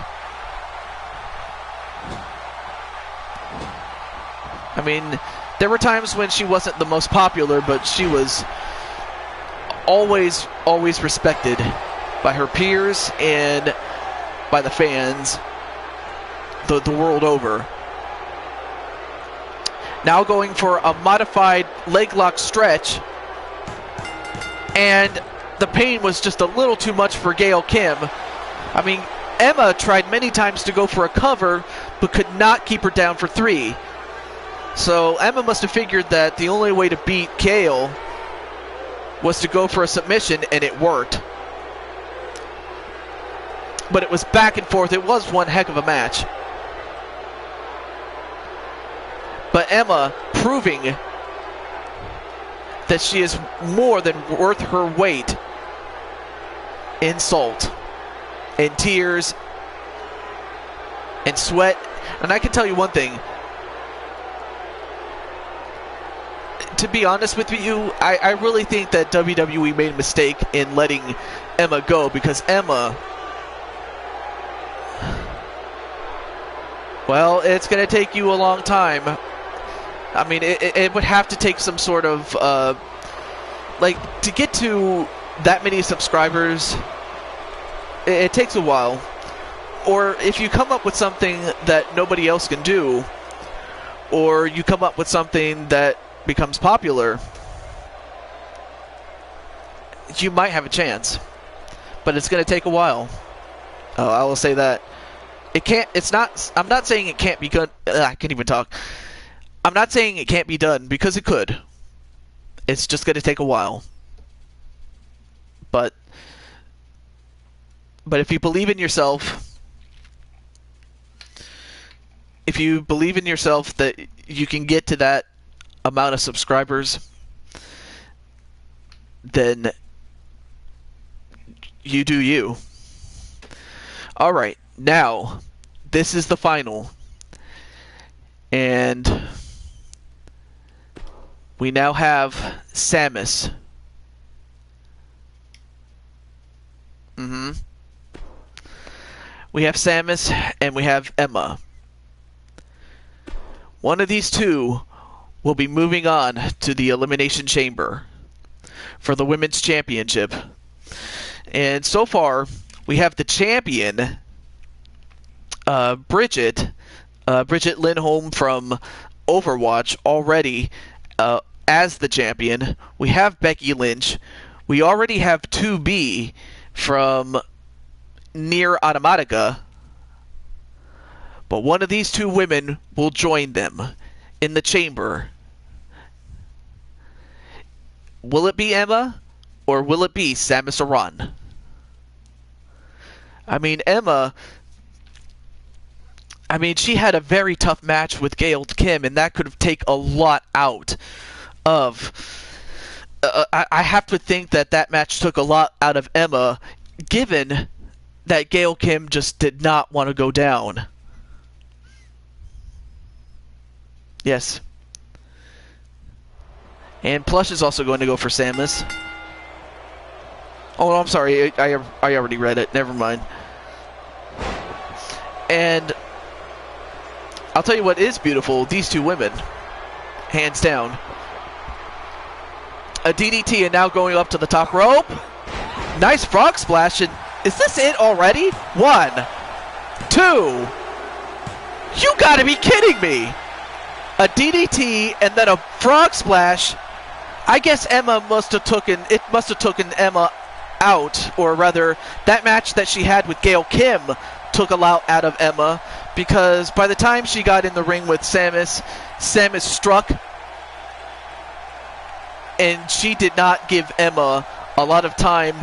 I mean, there were times when she wasn't the most popular, but she was always respected by her peers and by the fans the world over. Now going for a modified leg lock stretch, and the pain was just a little too much for Gail Kim. I mean, Emma tried many times to go for a cover, but could not keep her down for 3. So Emma must have figured that the only way to beat Gail was to go for a submission, and it worked. But it was back and forth. It was one heck of a match. But Emma proving that she is more than worth her weight in salt, in tears, and sweat. And I can tell you one thing. To be honest with you, I really think that WWE made a mistake in letting Emma go, because Emma, well, it's going to take you a long time. I mean, it would have to take some sort of, like, to get to that many subscribers, it takes a while. Or if you come up with something that nobody else can do, or you come up with something that becomes popular, you might have a chance. But it's going to take a while. Oh, I will say that. I'm not saying it can't be done. I can't even talk. I'm not saying it can't be done, because it could. It's just going to take a while. But if you believe in yourself, that you can get to that amount of subscribers, then you do you. All right, now this is the final. And we now have Samus. We have Samus and we have Emma. One of these two will be moving on to the Elimination Chamber for the Women's Championship. And so far, we have the champion, Bridget Lindholm from Overwatch already as the champion. We have Becky Lynch. We already have 2B from Nier Automatica. But one of these two women will join them in the chamber. Will it be Emma or will it be Samus Aran? I mean, Emma... she had a very tough match with Gail Kim, and that could have taken a lot out of... I have to think that match took a lot out of Emma, given that Gail Kim just did not want to go down. Yes. And Plush is also going to go for Samus. Oh, no, I'm sorry. I already read it. Never mind. And I'll tell you what is beautiful. These two women. Hands down. A DDT and now going up to the top rope. Nice frog splash. And is this it already? 1, 2. You gotta be kidding me. A DDT and then a frog splash. I guess Emma must have taken Emma out, or rather, that match that she had with Gail Kim took a lot out of Emma, because by the time she got in the ring with Samus struck, and she did not give Emma a lot of time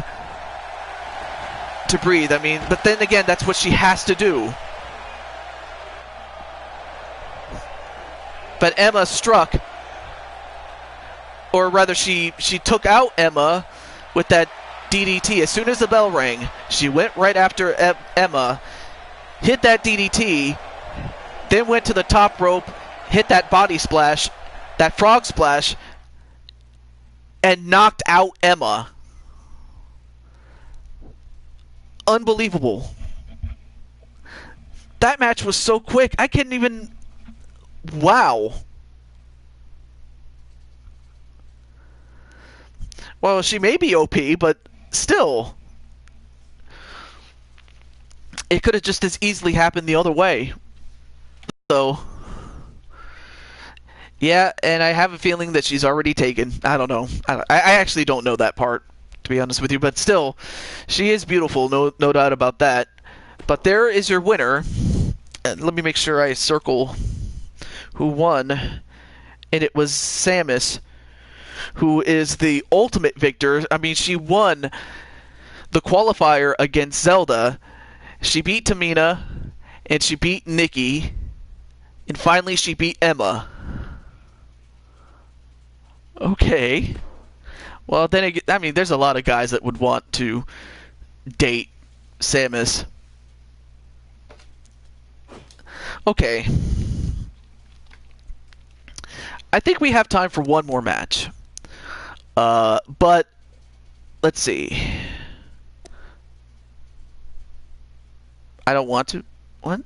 to breathe. But then again, that's what she has to do. But Emma struck, or rather she took out Emma with that DDT. As soon as the bell rang, she went right after Emma, hit that DDT, then went to the top rope, hit that body splash, that frog splash, and knocked out Emma. Unbelievable. That match was so quick. I couldn't even... Wow. Well, she may be OP, but still. It could have just as easily happened the other way. So, yeah, and I have a feeling that she's already taken. I don't know. I actually don't know that part, to be honest with you. But still, she is beautiful, no doubt about that. But there is your winner. And let me make sure I circle who won. And it was Samus, who is the ultimate victor. She won the qualifier against Zelda. She beat Tamina, and she beat Nikki, and finally she beat Emma. Okay. Well, then again, there's a lot of guys that would want to date Samus. Okay. I think we have time for one more match. But let's see. I don't want to. What?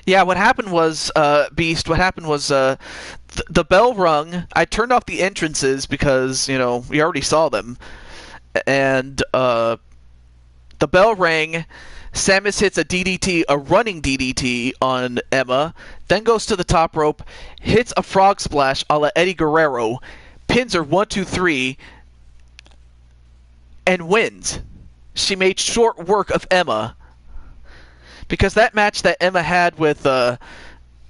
Yeah, what happened was, Beast, the bell rung. I turned off the entrances because, we already saw them. And the bell rang. Samus hits a DDT, a running DDT on Emma, then goes to the top rope, hits a frog splash a la Eddie Guerrero, pins her 1, 2, 3, and wins. She made short work of Emma, because that match that Emma had with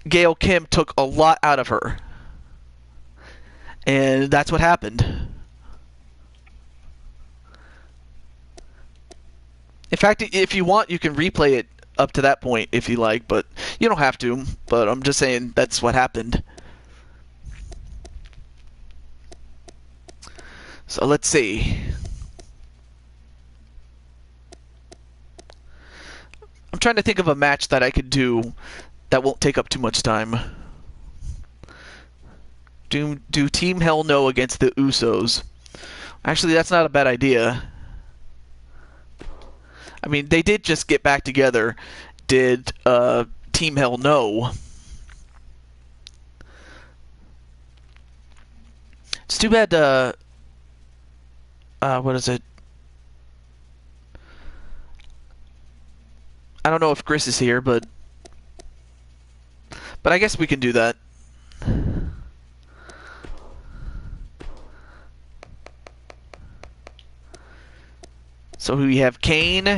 Gail Kim took a lot out of her. And that's what happened. In fact, if you want, you can replay it up to that point if you like, but you don't have to. But I'm just saying that's what happened. So let's see. I'm trying to think of a match that I could do that won't take up too much time. Do Team Hell No against the Usos. Actually, that's not a bad idea. I mean, they did just get back together. Did Team Hell No. It's too bad, what is it? I don't know if Chris is here, but I guess we can do that. So we have Kane.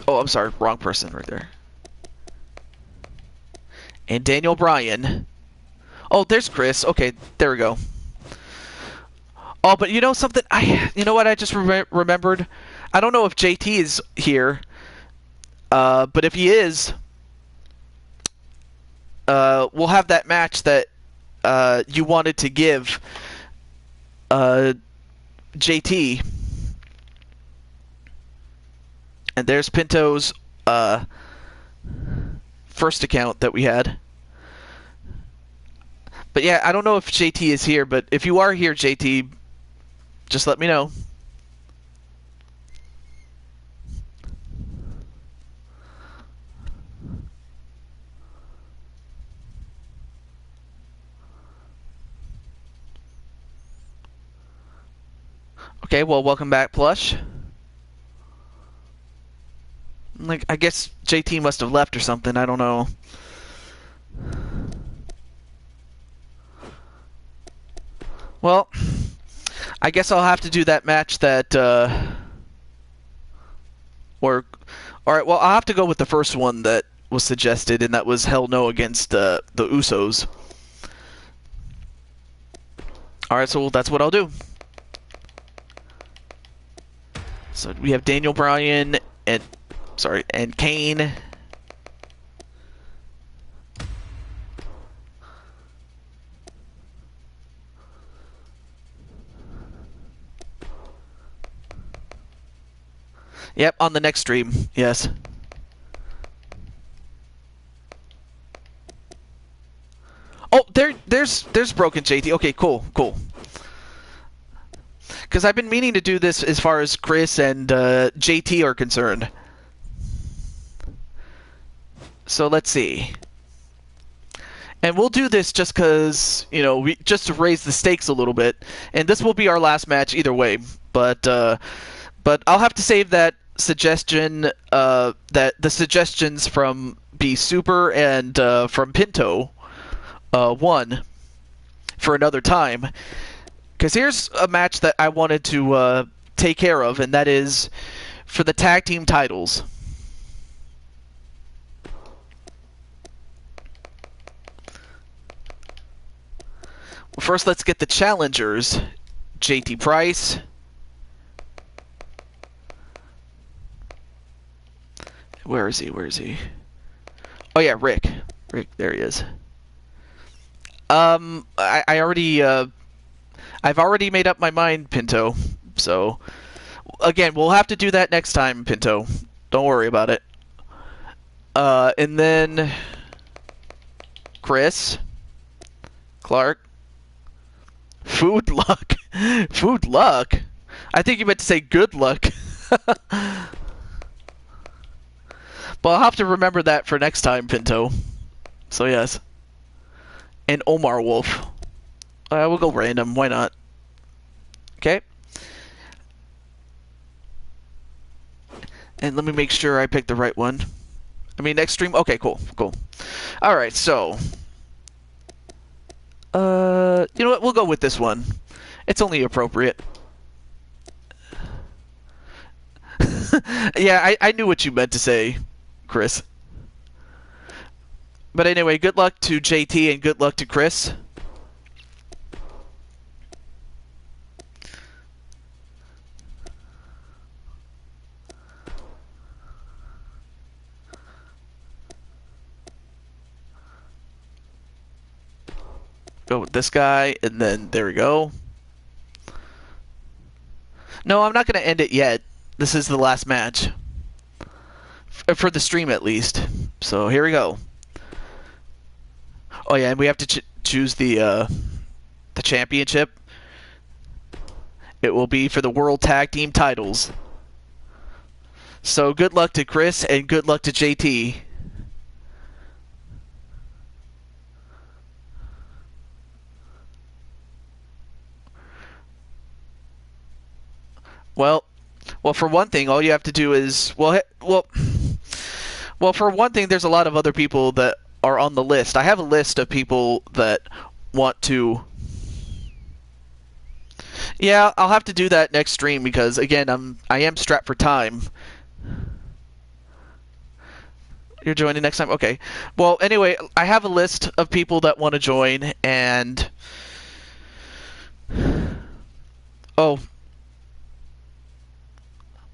Oh, I'm sorry, wrong person right there. And Daniel Bryan. Oh, there's Chris. Okay, there we go. Oh, but you know something? You know what I just remembered? I don't know if JT is here, but if he is, we'll have that match that you wanted to give JT. And there's Pinto's first account that we had. But yeah, I don't know if JT is here, but if you are here, JT, just let me know. Okay, well, welcome back, Plush. Like, I guess JT must have left or something. I don't know. Well, I guess I'll have to do that match that, or, alright, well, I'll have to go with the first one that was suggested, and that was Hell No against the Usos. Alright, so that's what I'll do. So we have Daniel Bryan and, and Kane. Yep, on the next stream, yes. Oh, there's Broken JT. Okay, cool. Because I've been meaning to do this as far as Chris and JT are concerned. So let's see. And we'll do this just because, you know, just to raise the stakes a little bit. And this will be our last match either way. But I'll have to save that suggestion, that the suggestions from B Super and from Pinto, one, for another time. Because here's a match that I wanted to take care of, and that is for the tag team titles. Well, first, let's get the challengers. JT Price. Where is he? Oh yeah, Rick. There he is. I already, I've already made up my mind, Pinto. So, again, we'll have to do that next time, Pinto. Don't worry about it. And then Chris, Clark, Food Luck. Food Luck? I think you meant to say good luck. But I'll have to remember that for next time, Pinto. So, yes. And Omar Wolf. We'll go random. Why not? Okay. And let me make sure I picked the right one. I mean, next stream? Okay, cool. Alright, so... you know what? We'll go with this one. It's only appropriate. Yeah, I knew what you meant to say, Chris. But anyway, good luck to JT and good luck to Chris. go with this guy, and then there we go. No, I'm not going to end it yet. This is the last match. For the stream, at least. So, here we go. Oh, yeah, and we have to choose the championship. It will be for the World Tag Team titles. So, good luck to Chris, and good luck to JT. Well, for one thing, all you have to do is well, for one thing, there's a lot of other people that are on the list. I have a list of people that want to. Yeah, I'll have to do that next stream because again, I am strapped for time. You're joining next time? Okay. Well, anyway, I have a list of people that want to join, and oh.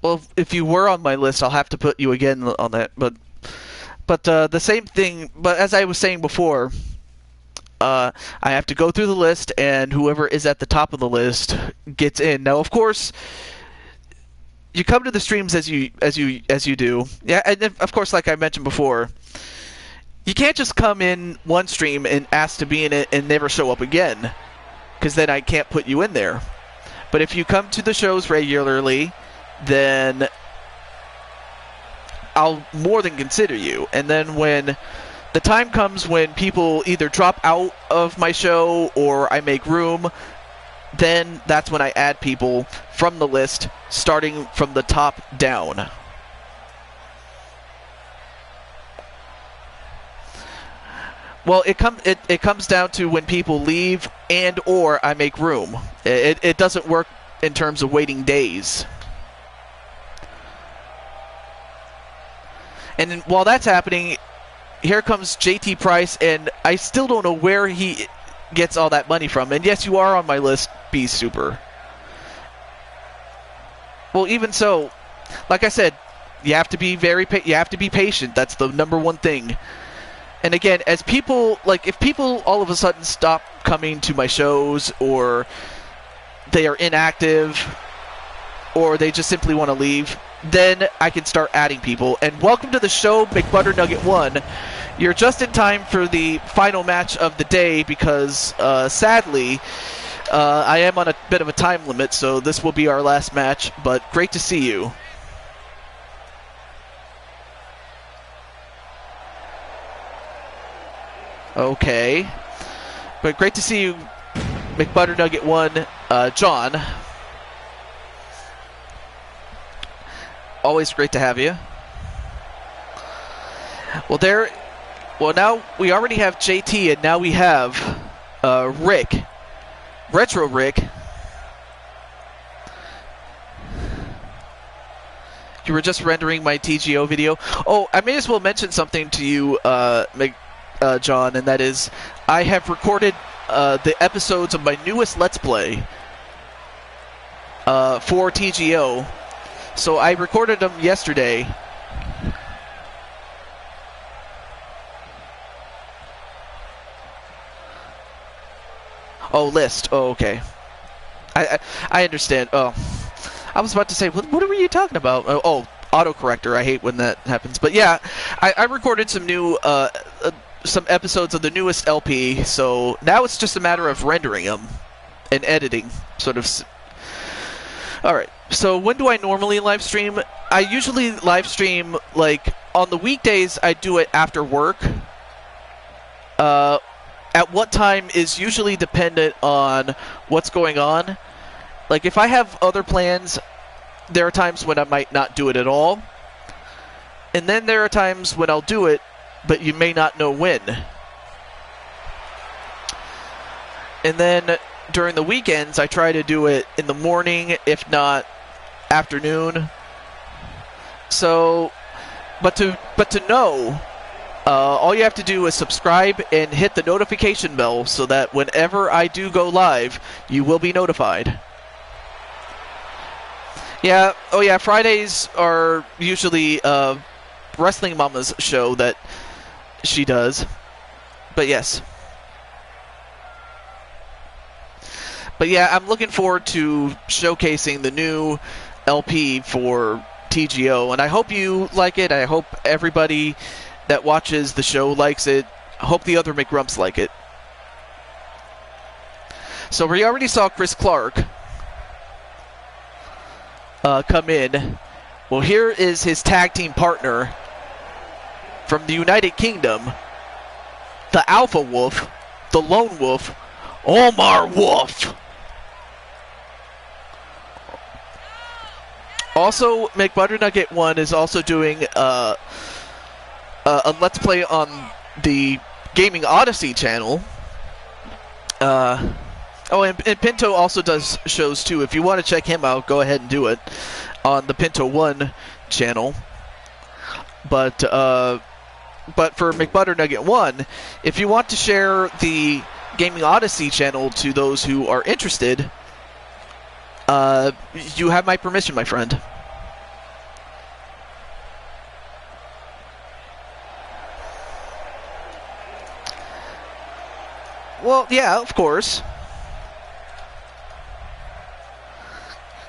Well, if you were on my list, I'll have to put you again on that. But the same thing. But as I was saying before, I have to go through the list, and whoever is at the top of the list gets in. Now, of course, you come to the streams as you do. Yeah, and then, of course, like I mentioned before, you can't just come in one stream and ask to be in it and never show up again, because then I can't put you in there. But if you come to the shows regularly, then I'll more than consider you. And then when the time comes when people either drop out of my show or I make room, then that's when I add people from the list, starting from the top down. Well, it comes down to when people leave and or I make room. It doesn't work in terms of waiting days. And while that's happening, here comes JT Price, and I still don't know where he gets all that money from. And yes, you are on my list, B Super. Well, even so, like I said, you have to be patient. That's the number one thing. And again, as people, like, if people all of a sudden stop coming to my shows, or they are inactive, or they just simply want to leave, then I can start adding people. And welcome to the show, McButternugget 1. You're just in time for the final match of the day because, sadly, I am on a bit of a time limit, so this will be our last match, but great to see you. Okay. But great to see you, McButternugget 1, John. Always great to have you. Well, now we already have JT, and now we have Rick. Retro Rick. You were just rendering my TGO video. Oh, I may as well mention something to you, John, and that is I have recorded the episodes of my newest Let's Play for TGO. So I recorded them yesterday. Oh, list. Oh, okay. I understand. Oh, I was about to say, what were you talking about? Oh, autocorrector. I hate when that happens. But yeah, I recorded some new some episodes of the newest LP. So now it's just a matter of rendering them and editing, sort of. All right. So when do I normally live stream? I usually live stream, like, on the weekdays. I do it after work. At what time is usually dependent on what's going on. Like, if I have other plans, there are times when I might not do it at all. And then there are times when I'll do it, but you may not know when. And then during the weekends, I try to do it in the morning, if not afternoon. So, but to know, all you have to do is subscribe and hit the notification bell so that whenever I do go live, you will be notified. Yeah, oh yeah, Fridays are usually Wrestling Mama's show that she does. But yes. But yeah, I'm looking forward to showcasing the new LP for TGO, and I hope you like it. I hope everybody that watches the show likes it. I hope the other McRumps like it. So we already saw Chris Clark come in. Well, here is his tag team partner from the United Kingdom, the Alpha Wolf, the Lone Wolf, Omar Wolf. Also, McButternugget 1 is also doing a Let's Play on the Gaming Odyssey channel. And Pinto also does shows too. If you want to check him out, go ahead and do it on the Pinto 1 channel. But for McButternugget 1, if you want to share the Gaming Odyssey channel to those who are interested, you have my permission, my friend. Well, yeah, of course.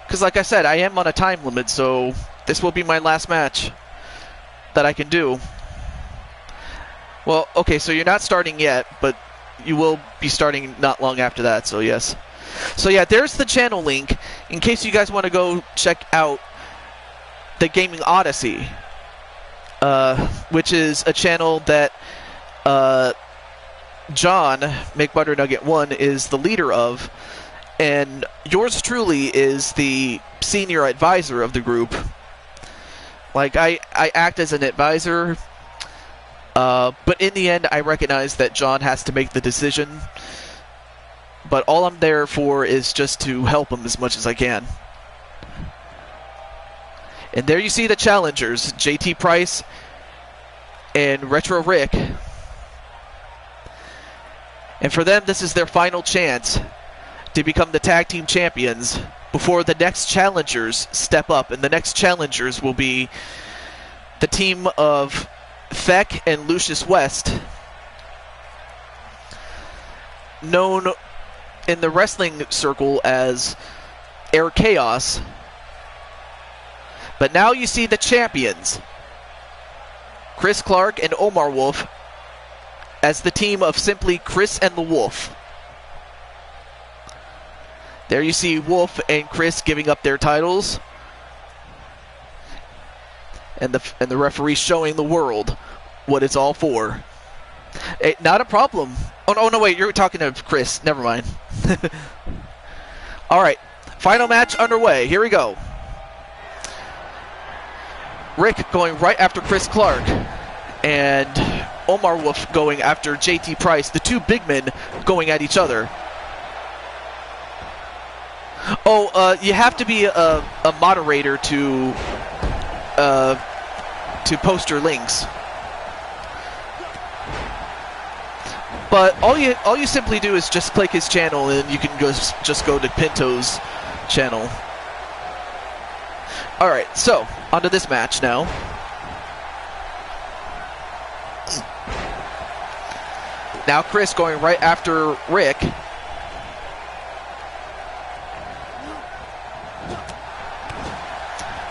Because like I said, I am on a time limit, so this will be my last match that I can do. Well, okay, so you're not starting yet, but you will be starting not long after that, so yes. So yeah, there's the channel link in case you guys want to go check out the Gaming Odyssey, which is a channel that John, McButternugget 1, is the leader of, and yours truly is the senior advisor of the group. Like, I act as an advisor, but in the end, I recognize that John has to make the decision. But all I'm there for is just to help him as much as I can. And there you see the challengers, JT Price and Retro Rick. And for them, this is their final chance to become the tag team champions before the next challengers step up. And the next challengers will be the team of Feck and Lucius West, known in the wrestling circle as Air Chaos. But now you see the champions, Chris Clark and Omar Wolf, as the team of simply Chris and the Wolf. There you see Wolf and Chris giving up their titles, and the referee showing the world what it's all for. Hey, not a problem. Oh no, wait, you're talking to Chris. Never mind. All right, final match underway. Here we go. Rick going right after Chris Clark, and Omar Wolf going after JT Price. The two big men going at each other. Oh, you have to be a moderator to post your links. But all you simply do is just click his channel, and you can just go to Pinto's channel. All right, so onto this match now. Now Chris going right after Rick.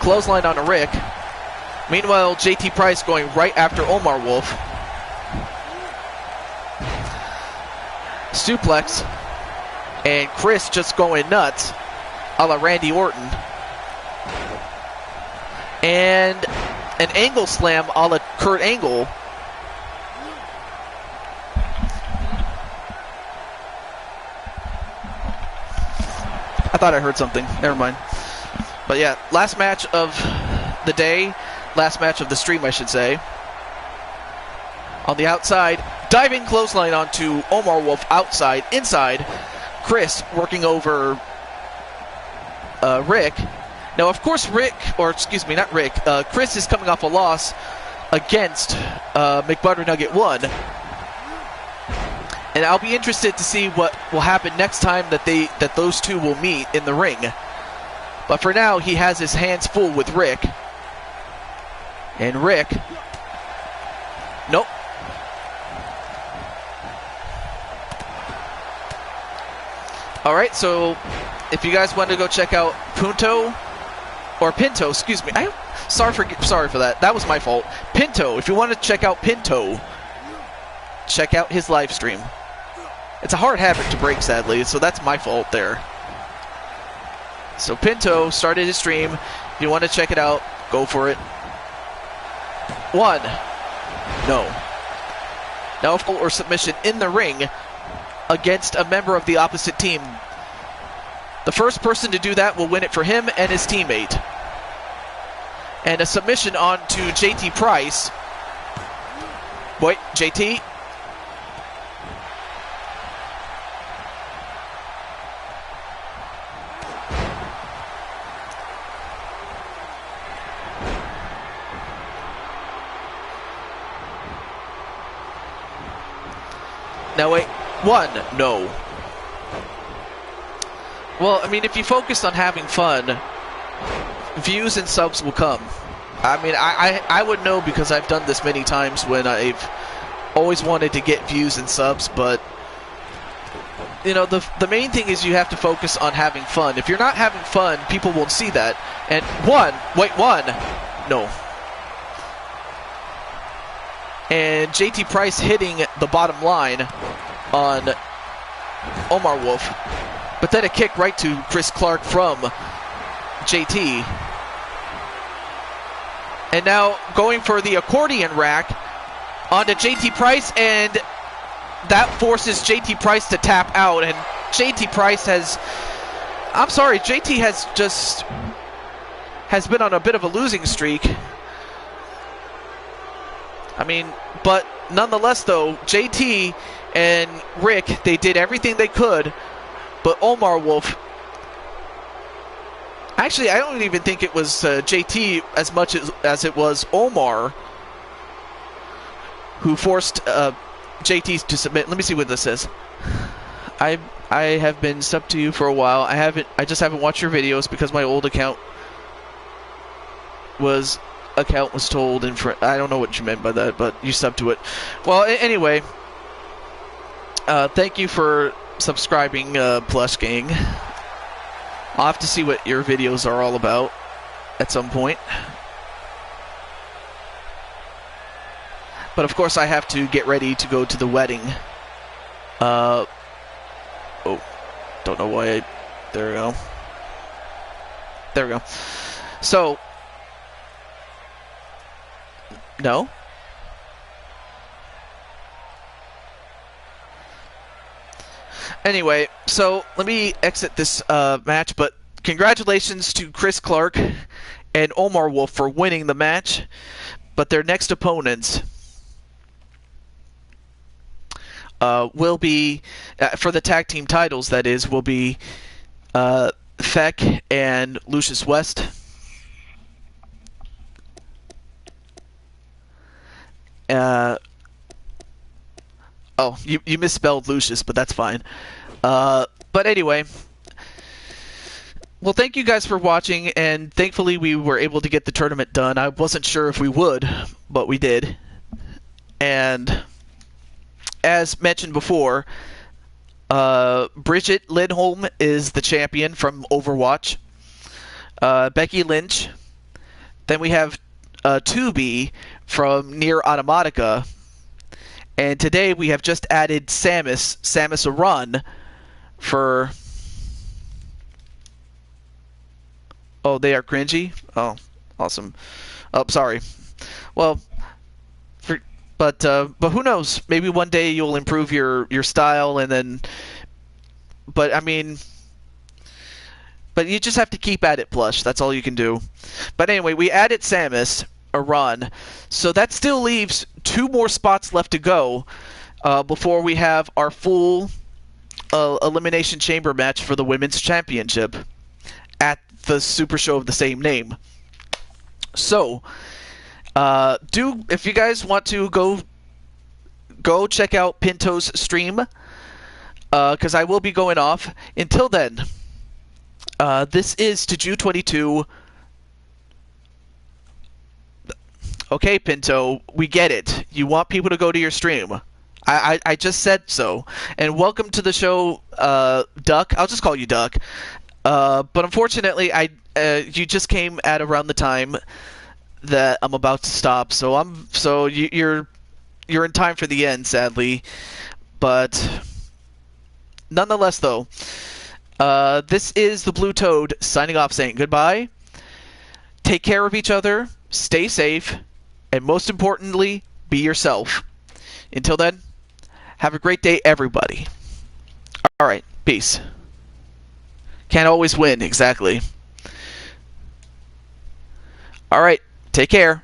Clothesline on a Rick. Meanwhile, JT Price going right after Omar Wolf. Suplex. And Chris just going nuts, a la Randy Orton. And an angle slam a la Kurt Angle. I thought I heard something. Never mind. But yeah, last match of the day. Last match of the stream, I should say. On the outside, diving clothesline onto Omar Wolf outside. Inside, Chris working over Rick. Now, of course, Chris is coming off a loss against McButternugget 1. And I'll be interested to see what will happen next time that those two will meet in the ring. But for now, he has his hands full with Rick. And Rick... Nope. All right, so if you guys want to go check out Pinto, excuse me. Sorry for that. That was my fault. Pinto, if you want to check out Pinto, check out his live stream. It's a hard habit to break, sadly, so that's my fault there. So Pinto started his stream. If you want to check it out, go for it. 1. No. Now, or submission in the ring against a member of the opposite team. The first person to do that will win it for him and his teammate. And a submission on to JT Price. Wait, JT. Now wait, 1, no. Well, I mean, if you focus on having fun, views and subs will come. I mean, I would know because I've done this many times when I've always wanted to get views and subs, but, you know, the main thing is you have to focus on having fun. If you're not having fun, people won't see that. And 1, no. And JT Price hitting the bottom line on Omar Wolf. But then a kick right to Chris Clark from JT. And now going for the accordion rack onto JT Price, and that forces JT Price to tap out. And JT Price JT has been on a bit of a losing streak. I mean, but nonetheless, though, JT and Rick, they did everything they could, but Omar Wolf, actually, I don't even think it was JT as much as it was Omar who forced JT to submit. Let me see what this says. I have been subbed to you for a while. I just haven't watched your videos because my old account was told in front. I don't know what you meant by that, but you subbed to it. Well, anyway, thank you for subscribing, Plush Gang. I'll have to see what your videos are all about at some point. But of course, I have to get ready to go to the wedding. Oh, don't know why. There we go. There we go. So, no. Anyway, so let me exit this match, but congratulations to Chris Clark and Omar Wolf for winning the match. But their next opponents will be, for the tag team titles, that is, will be Feck and Lucius West. Oh, you misspelled Lucius, but that's fine. But anyway, well, thank you guys for watching, and thankfully we were able to get the tournament done. I wasn't sure if we would, but we did. And as mentioned before, Bridget Lindholm is the champion from Overwatch. Becky Lynch. Then we have 2B from Nier Automata. And today we have just added Samus Aran for... Oh, they are cringy? Oh, awesome. Oh, sorry. Well, but who knows? Maybe one day you'll improve your style, and then... But, I mean... But you just have to keep at it, Plush. That's all you can do. But anyway, we added Samus Aran. So that still leaves 2 more spots left to go before we have our full Elimination Chamber match for the Women's Championship at the Super Show of the same name. So, if you guys want to go check out Pinto's stream, because I will be going off. Until then, this is Taju22. Okay, Pinto, we get it. You want people to go to your stream. I just said so. And welcome to the show, Duck. I'll just call you Duck. But unfortunately, you just came at around the time that I'm about to stop. You're in time for the end, sadly. But nonetheless, though, this is the Blue Toad signing off, saying goodbye. Take care of each other. Stay safe. And most importantly, be yourself. Until then, have a great day, everybody. All right, peace. Can't always win, exactly. All right, take care.